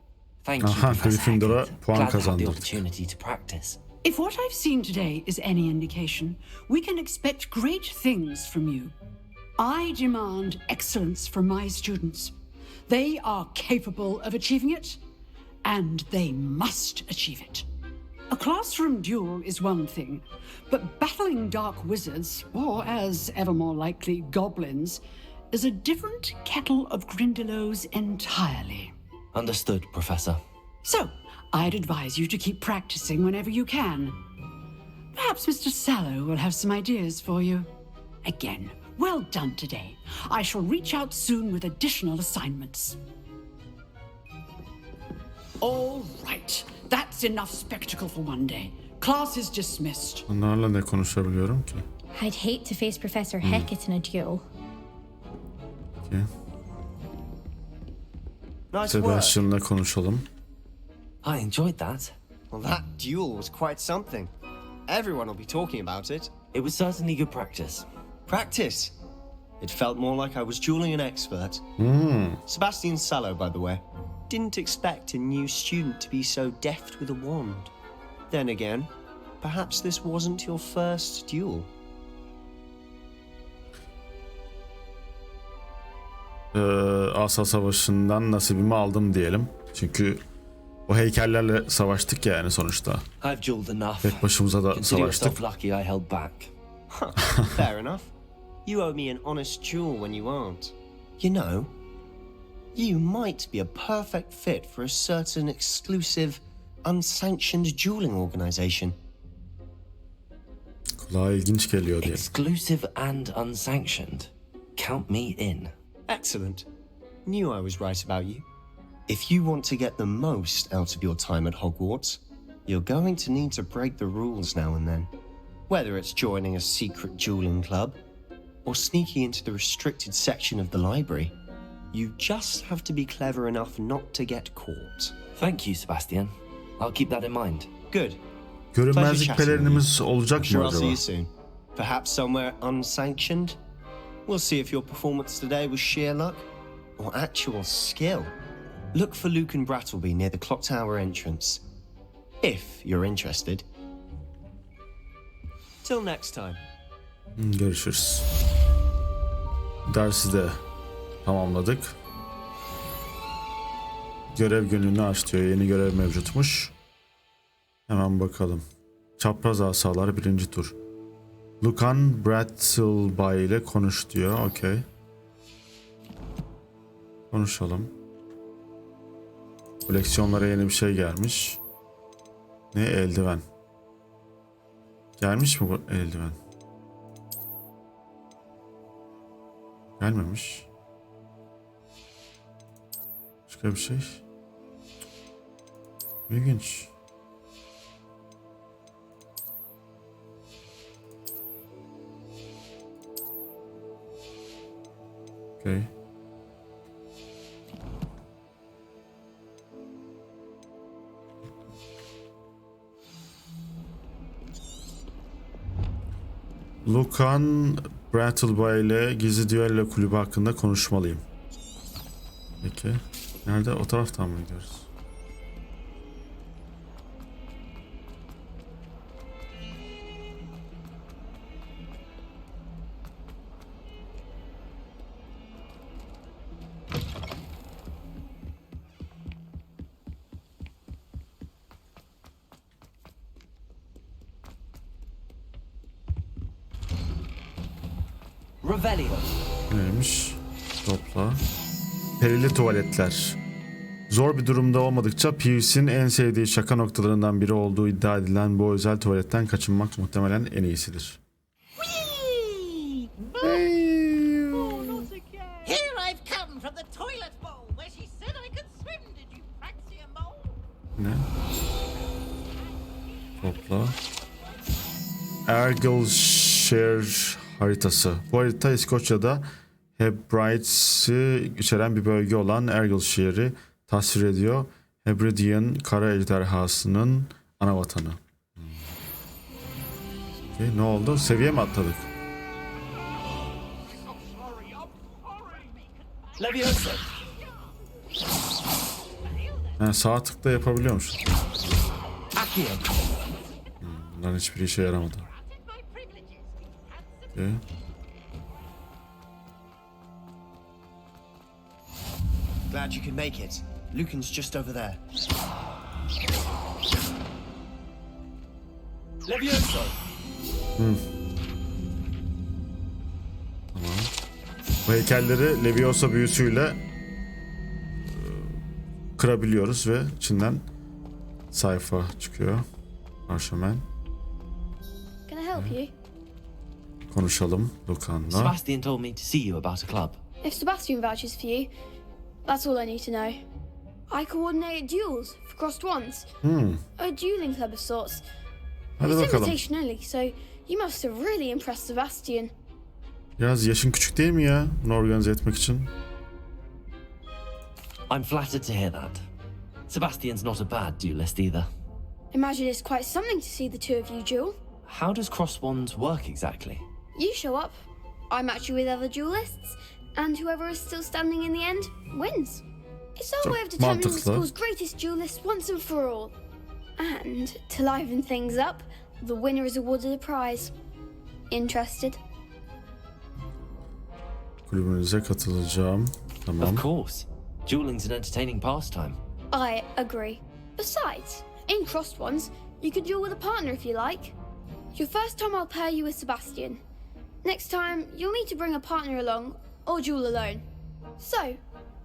Thank you, Professor Gryffindor'a Hagrid. puan Glad to have the kazandırdık. opportunity to practice. If what I've seen today is any indication, we can expect great things from you. I demand excellence from my students. They are capable of achieving it, and they must achieve it. A classroom duel is one thing, but battling dark wizards, or as ever more likely, goblins, is a different kettle of Grindylows entirely. Understood, Professor. So, I'd advise you to keep practicing whenever you can. Perhaps Mr. Sallow will have some ideas for you. Again, well done today. I shall reach out soon with additional assignments. All right, that's enough spectacle for one day. Class is dismissed. Onlarla ne konuşabiliyorum ki? I'd hate to face Professor Hecat in a duel. Okay. Nice Sebastian'la konuşalım. I enjoyed that. Well, that duel was quite something. Everyone will be talking about it. It was certainly good practice. Practice? It felt more like I was dueling an expert. Sebastian Sallow, by the way. Didn't expect a new student to be so deft with a wand. Then again, perhaps this wasn't your first duel. Asa Savaşı'ndan nasibimi aldım diyelim. Çünkü o heykellerle savaştık yani sonuçta. I've dueled enough. Tek başımıza da Consider yourself savaştık. lucky I held back. Fair enough. You owe me an honest duel when you aren't. You know, you might be a perfect fit for a certain exclusive, unsanctioned dueling organization. Kulağa ilginç geliyor diye. Exclusive and unsanctioned. Count me in. Excellent. Knew I was right about you. If you want to get the most out of your time at Hogwarts, you're going to need to break the rules now and then. Whether it's joining a secret dueling club or sneaking into the restricted section of the library, you just have to be clever enough not to get caught. Thank you, Sebastian. I'll keep that in mind. Good. Görünmezlik pelerinimiz olacak Sure, mı I'll see acaba? you soon. Perhaps somewhere unsanctioned. We'll see if your performance today was sheer luck or actual skill. Look for Luke and Brattleby near the clock tower entrance, if you're interested. Till next time. Görüşürüz. Dersi de tamamladık. Görev günlüğünü aç diyor. Yeni görev mevcutmuş. Hemen bakalım. Çapraz asalar 1. tur. Lucan Brattleby ile konuş diyor. Okey. Konuşalım. Koleksiyonlara yeni bir şey gelmiş. Ne? Eldiven. Gelmiş mi bu eldiven? Gelmemiş. Başka bir şey. İlginç. Okay. Lucan Brattleby ile gizli düello kulübü hakkında konuşmalıyım. Peki. Nerede? O taraftan mı gidiyoruz? Revelio. Neymiş? Topla. Perili tuvaletler. Zor bir durumda olmadıkça Pierce'in en sevdiği şaka noktalarından biri olduğu iddia edilen bu özel tuvaletten kaçınmak muhtemelen en iyisidir. Here I've come from the toilet bowl where she said I could swim. Did you fancy a mole? Ne? Topla. Argyllshire haritası. Bu harita İskoçya'da Hebride'si içeren bir bölge olan Argyllshire'i tasvir ediyor. Hebridean kara ejderhasının ana vatanı. Ne oldu? Seviye mi atladık? Levioso. Sağ tıkla yapabiliyormuş. Acio. Bunların hiçbir işe yaramadı. Okay. Glad you could make it. Lucan's just over there. Levioso. Tamam. Bu heykelleri Levioso büyüsüyle kırabiliyoruz ve içinden sayfa çıkıyor. Parşömen. Can I help you? Konuşalım Lucan'la. Sebastian told me to see you about a club. If Sebastian vouches for you, that's all I need to know. I coordinate duels for crossed ones. A dueling club of sorts. Hadi It's bakalım. invitation only, so you must have really impressed Sebastian. Biraz yaşın küçük değil mi ya bunu organize etmek için? I'm flattered to hear that. Sebastian's not a bad duelist either. Imagine it's quite something to see the two of you duel. How does cross wands work exactly? You show up, I match you with other duelists, and whoever is still standing in the end wins. It's our way of determining the school's greatest duelist once and for all. And to liven things up, the winner is awarded a prize. Interested? Kulübünüze katılacağım. Tamam. Of course. Dueling's an entertaining pastime. I agree. Besides, in crossed ones, you could duel with a partner if you like. Your first time I'll pair you with Sebastian. Next time, you'll need to bring a partner along, or duel alone. So,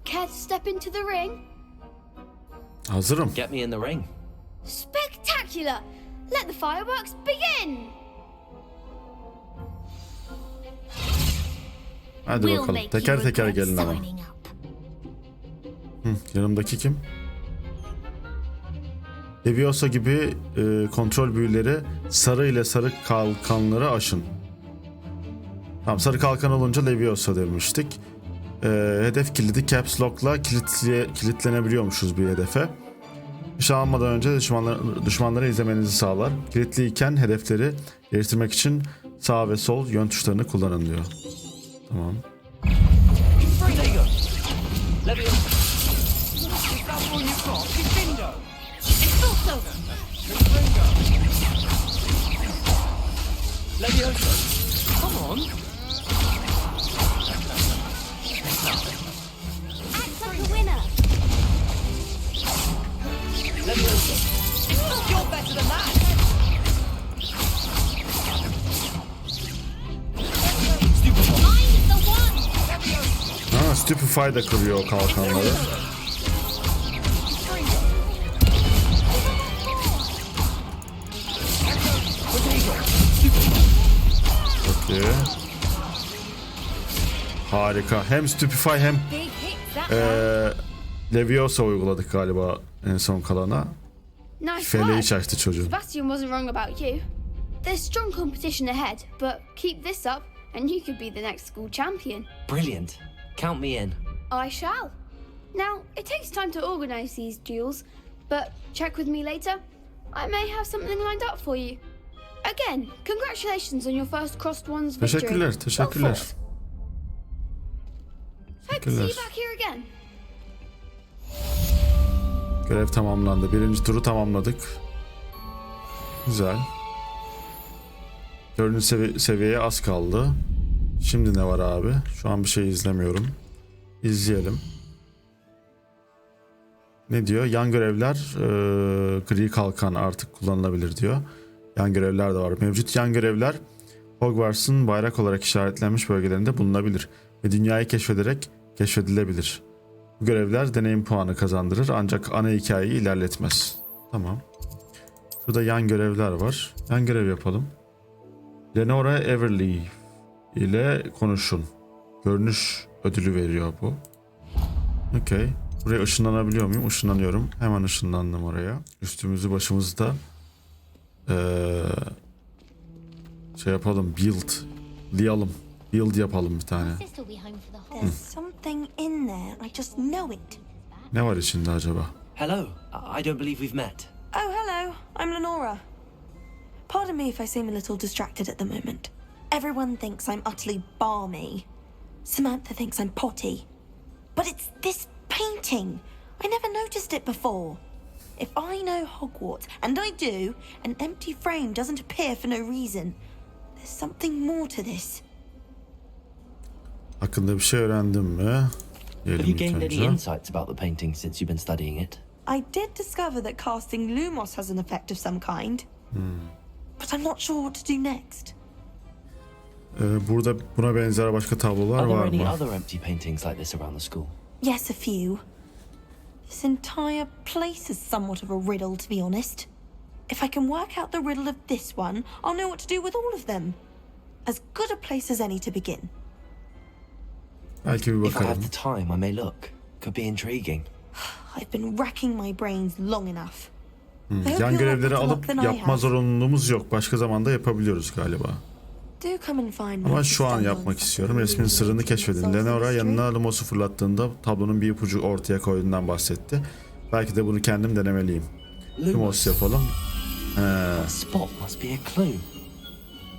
care to step into the ring? Hazırım. Get me in the ring. Spectacular! Let the fireworks begin! Hadi bakalım. Teker teker gelin ama. Yanımdaki kim? Levioso gibi kontrol büyüleri sarı ile sarı kalkanları aşın. Tamam, sarı kalkan olunca Levioso demiştik. Hedef kilidi Caps Lock'la kilitlenebiliyormuşuz bir hedefe. Nişan almadan önce düşmanları izlemenizi sağlar. Kilitliyken hedefleri değiştirmek için sağ ve sol yön tuşlarını kullanın diyor. Tamam. Levioso. Come on. Act like a winner. Levioso. You're better than that. Mind the one. Ha, Stupefy da kırıyor o kalkanları. Peki. Harika. Hem Stupefy hem Levioso uyguladık galiba en son kalana. Nice Feleği work. çaktı çocuğun. Sebastian wasn't wrong about you. There's strong competition ahead, but keep this up and you could be the next school champion. Brilliant. Count me in. I shall. Now, it takes time to organize these duels, but check with me later. I may have something lined up for you. Again, congratulations on your first crossed ones victory. Teşekkürler, teşekkürler. Hope to see you back here again. Görev tamamlandı. Birinci turu tamamladık. Güzel. Dördüncü seviyeye az kaldı. Şimdi ne var abi? Şu an bir şey izlemiyorum. İzleyelim. Ne diyor? Yan görevler gri kalkan artık kullanılabilir diyor. Yan görevler de var. Mevcut yan görevler Hogwarts'ın bayrak olarak işaretlenmiş bölgelerinde bulunabilir ve dünyayı keşfedilebilir. Bu görevler deneyim puanı kazandırır ancak ana hikayeyi ilerletmez. Tamam. Şurada yan görevler var. Yan görev yapalım. Lenora Everly ile konuşun. Görünüş ödülü veriyor bu. Okey. Buraya ışınlanabiliyor muyum? Işınlanıyorum. Hemen ışınlandım oraya. Üstümüzü başımızı da şey yapalım. Build yapalım bir tane. There's something in there. I just know it. Ne var içinde acaba? Hello. I don't believe we've met. Oh, hello. I'm Lenora. Pardon me if I seem a little distracted at the moment. Everyone thinks I'm utterly balmy. Samantha thinks I'm potty. But it's this painting. I never noticed it before. If I know Hogwarts, and I do, an empty frame doesn't appear for no reason. There's something more to this. Hakkında bir şey öğrendim mi? Have you gained any insights about the painting since you've been studying it? I did discover that casting Lumos has an effect of some kind. But I'm not sure what to do next. Burada buna benzer başka tablolar var Are there mı? any other empty paintings like this around the school? Yes, a few. This entire place is somewhat of a riddle, to be honest. If I can work out the riddle of this one, I'll know what to do with all of them. As good a place as any to begin. Belki bir If I bakalım. have the time, I may look. Could be intriguing. I've been racking my brains long enough. Yan görevleri alıp yapma zorunluluğumuz yok. Başka zamanda yapabiliyoruz galiba. Do come and find me. Ama şu an yapmak istiyorum. Resmin sırrını keşfedin. Lenora yanına Lumos'u fırlattığında tablonun bir ipucu ortaya koyduğundan bahsetti. Belki de bunu kendim denemeliyim. Lumos yapalım. Spot must be a clue.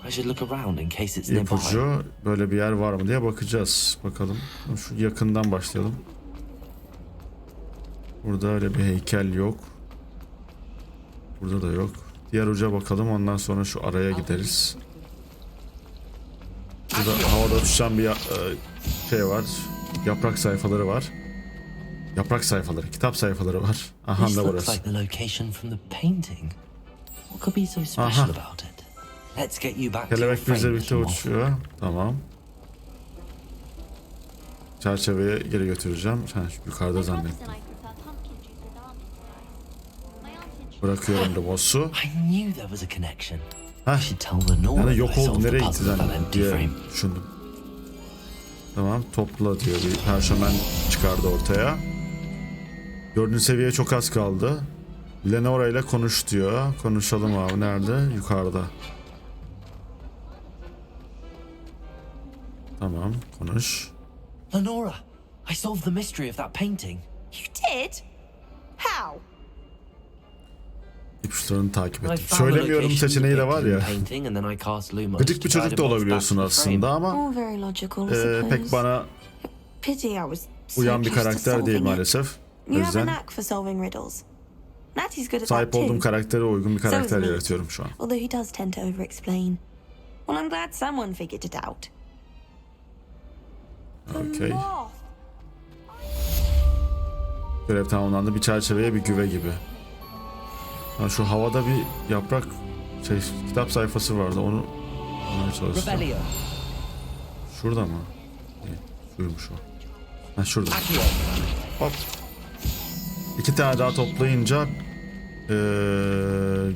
I should look around in case it's nearby. İpucu böyle bir yer var mı diye bakacağız. Bakalım. Şu yakından başlayalım. Burada öyle bir heykel yok. Burada da yok. Diğer uca bakalım. Ondan sonra şu araya gideriz. Burada havada düşen bir şey var. Yaprak sayfaları var. Yaprak sayfaları, kitap sayfaları var. Aha da burası. Like the location from the painting. What could be so special about it? Let's get you back to your Kelebek bizle frame, birlikte uçuyor. Tamam. Çerçeveye geri götüreceğim. Yukarıda zannettim. Bırakıyorum Lumos'u. I knew there was a connection. Yani yok oldu, nereye gitti diye düşündüm. Tamam, topla diyor, bir perşemen çıkardı ortaya. 4. seviyeye çok az kaldı. Lenora ile konuş diyor. Konuşalım abi, nerede? Yukarıda. Tamam, konuş. Lenora, I solved the mystery of that painting. You did? How? İpuçlarını takip ettim. Söylemiyorum seçeneği de var ya. Gıcık bir çocuk da olabiliyorsun aslında ama pek bana uyan bir karakter değil maalesef. O yüzden sahip olduğum karaktere uygun bir karakter yaratıyorum şu an. Okay. Görev tamamlandı. Bir çerçeveye bir güve gibi. Ha, şu havada bir yaprak kitap sayfası vardı, onu bulmaya çalışacağım. Şurada mı? Şuymuş o. Ha, şurada. Hop. 2 tane daha toplayınca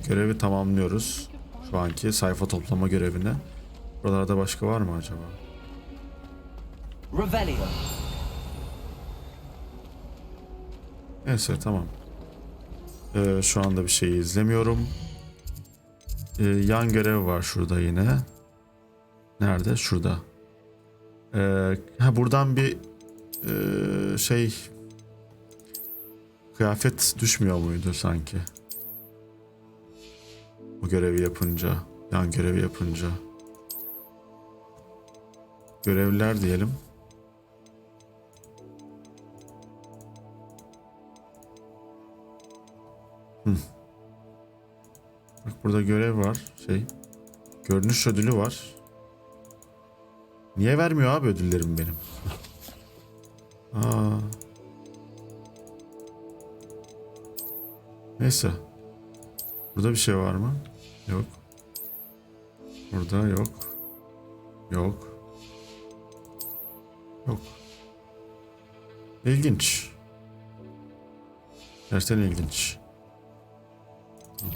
görevi tamamlıyoruz. Şu anki sayfa toplama görevini. Buralarda başka var mı acaba? Neyse, tamam. Şu anda bir şey izlemiyorum. Yan görev var şurada yine. Nerede? Şurada. Buradan bir kıyafet düşmüyor muydu sanki? Bu görevi yapınca. Yan görevi yapınca. Görevler diyelim. Bak, burada görev var. Görünüş ödülü var. Niye vermiyor abi ödüllerim benim? Neyse. Burada bir şey var mı? Yok. Burada yok. Yok. Yok. İlginç. Gerçekten ilginç.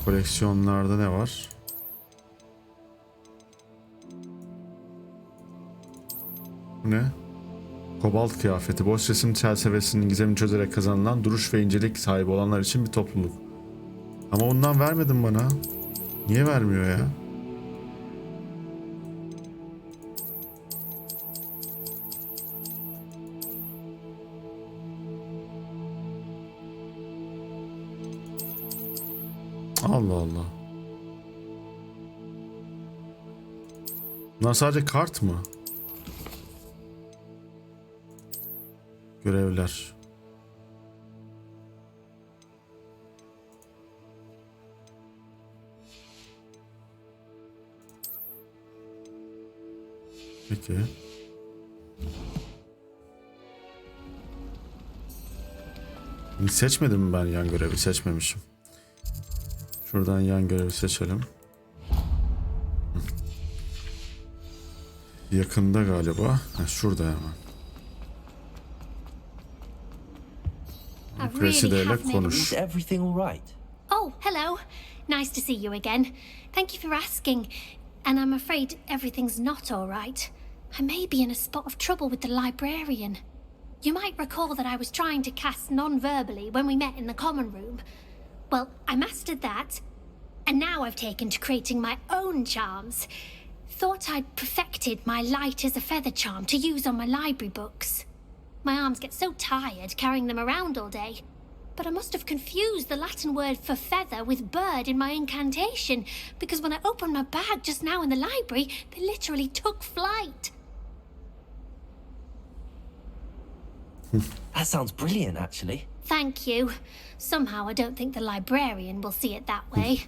Koleksiyonlarda ne var? Bu ne? Kobalt kıyafeti. Boş resim çerçevesinin gizemini çözerek kazanılan duruş ve incelik sahibi olanlar için bir topluluk. Ama ondan vermedin bana. Niye vermiyor ya? Allah Allah. Bunlar sadece kart mı? Görevler. Peki. Seçmedim mi ben yan görevi? Seçmemişim. Şuradan yan görevi seçelim. Yakında galiba. Şurada hemen. Presideyle konuş. Is everything all right? Oh, hello. Nice to see you again. Thank you for asking. And I'm afraid everything's not all right. I may be in a spot of trouble with the librarian. You might recall that I was trying to cast non-verbally when we met in the common room. Well, I mastered that. And now I've taken to creating my own charms. Thought I'd perfected my light as a feather charm to use on my library books. My arms get so tired carrying them around all day. But I must have confused the Latin word for feather with bird in my incantation, because when I opened my bag just now in the library, they literally took flight. That sounds brilliant, actually. Thank you. Somehow I don't think the librarian will see it that way.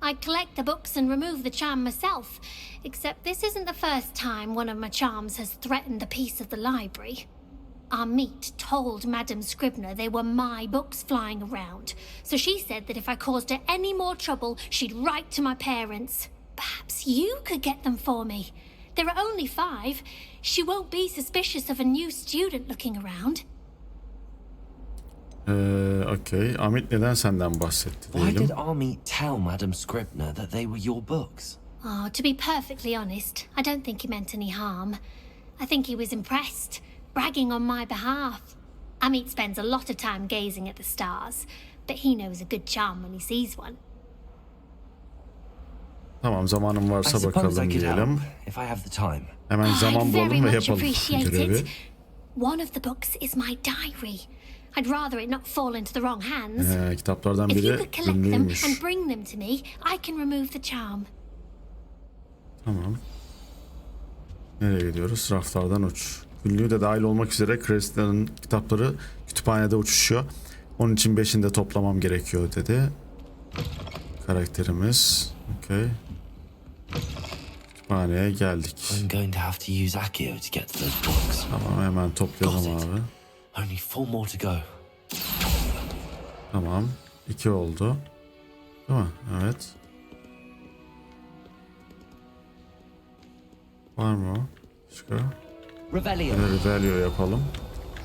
I collect the books and remove the charm myself, except this isn't the first time one of my charms has threatened the peace of the library. Our meet told Madame Scribner they were my books flying around, so she said that if I caused her any more trouble, she'd write to my parents. Perhaps you could get them for me. There are only 5. She won't be suspicious of a new student looking around. Okay. Amit neden senden bahsetti Why diyelim. did Army tell Madame Scribner that they were your books? Oh, to be perfectly honest, I don't think he meant any harm. I think he was impressed, bragging on my behalf. Amit spends a lot of time gazing at the stars, but he knows a good charm when he sees one. Tamam, zamanım varsa bakalım diyelim. If I have the time. Hemen zaman bulalım ve yapalım görevi. One of the books is my diary. I'd rather it not fall into the wrong hands. Kitaplardan If you biri could collect them ünlüymüş. and bring them to me, I can remove the charm. Tamam. Nereye gidiyoruz? Raflardan uç. Ünlüğü de dahil olmak üzere Krista'nın kitapları kütüphanede uçuşuyor. Onun için 5'ini de toplamam gerekiyor dedi. Karakterimiz. Okay. Kütüphaneye geldik. I'm going to have to use Acio to get to those books. Tamam, hemen toplayalım abi. Only 4 more to go. Tamam. 2 oldu. Değil mi? Evet. Var mı o? Başka? Revelio yapalım.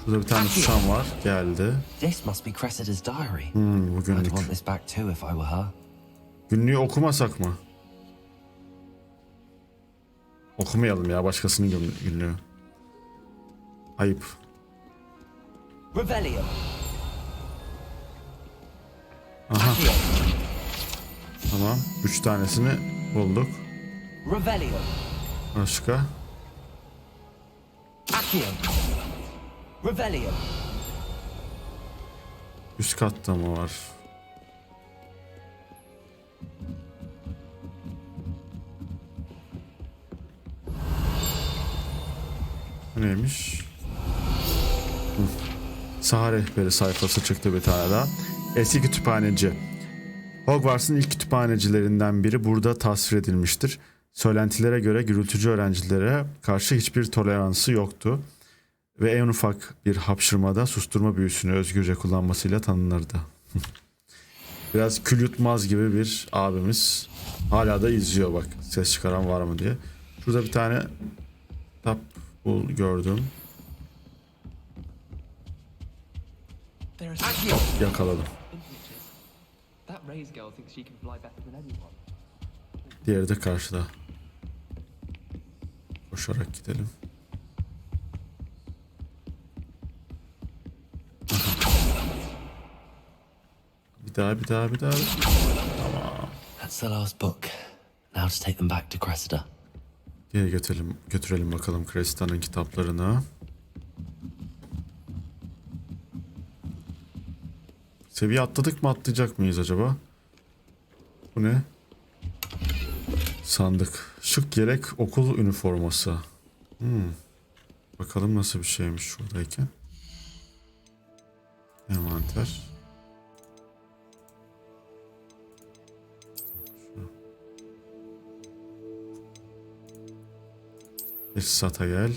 Şurada bir tane susam var. Geldi. This must be Cressida's diary. Bu günlük. I'd want this back too if I were her. Günlüğü okumasak mı? Okumayalım ya, başkasının günlüğü. Ayıp. Revelio. Aha. Tamam. 3 tanesini bulduk. Revelio. Başka? Acio. Revelio. Üst katta mı var? Bu neymiş? Saha rehberi sayfası çıktı bir tane daha. Eski kütüphaneci. Hogwarts'ın ilk kütüphanecilerinden biri burada tasvir edilmiştir. Söylentilere göre gürültücü öğrencilere karşı hiçbir toleransı yoktu. Ve en ufak bir hapşırmada susturma büyüsünü özgürce kullanmasıyla tanınırdı. Biraz kül yutmaz gibi bir abimiz. Hala da izliyor bak, ses çıkaran var mı diye. Şurada bir tane Kitap bul gördüm. Yakaladım. Diğeri de karşıda. Koşarak gidelim. Bir daha. Tamam. That's the last book. Now to take them back to Cressida. Geri götürelim bakalım Cresida'nın kitaplarını. Seviye atladık mı, atlayacak mıyız acaba? Bu ne? Sandık. Şık yelek okul üniforması. Bakalım nasıl bir şeymiş şuradayken. Envanter. Bir satayel.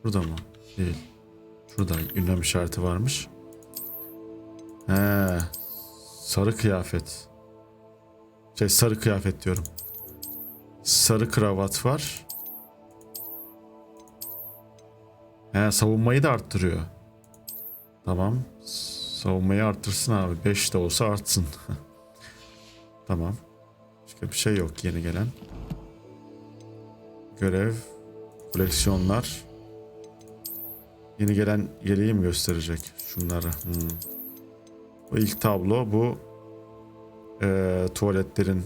Burada mı? Değil. Şurada ünlem işareti varmış. He. Sarı kıyafet. Sarı kıyafet diyorum. Sarı kravat var. He, savunmayı da arttırıyor. Tamam. Savunmayı arttırsın abi. 5 de olsa artsın. Tamam. Başka bir şey yok yeni gelen. Görev. Koleksiyonlar. Yeni gelen yeleği mi gösterecek? Şunları. Bu ilk tablo. Bu tuvaletlerin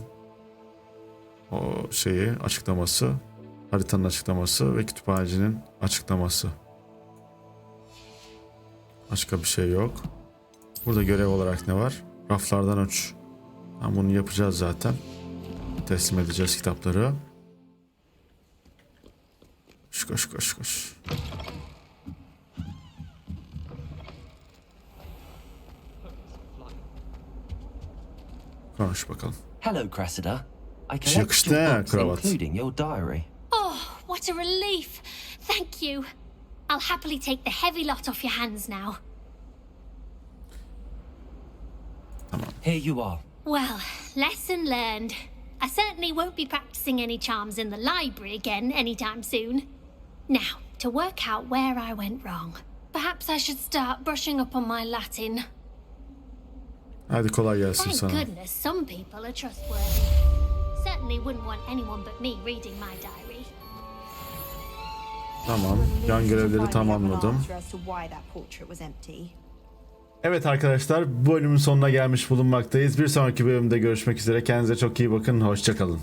o şeyi açıklaması. Haritanın açıklaması ve kütüphanecinin açıklaması. Başka bir şey yok. Burada görev olarak ne var? Raflardan uç. Bunu yapacağız zaten. Teslim edeceğiz kitapları. Koş. Konuş bakalım. Hello, Cressida. I collected your books, including your diary. Oh, what a relief. Thank you. I'll happily take the heavy lot off your hands now. Tamam. Here you are. Well, lesson learned. I certainly won't be practicing any charms in the library again anytime soon. Now, to work out where I went wrong. Perhaps I should start brushing up on my Latin. Hadi kolay gelsin sana. Thank goodness some people are trustworthy. Certainly wouldn't want anyone but me reading my diary. Tamam. Yan görevleri tamamladım. Evet arkadaşlar, bu bölümün sonuna gelmiş bulunmaktayız. Bir sonraki bölümde görüşmek üzere. Kendinize çok iyi bakın. Hoşça kalın.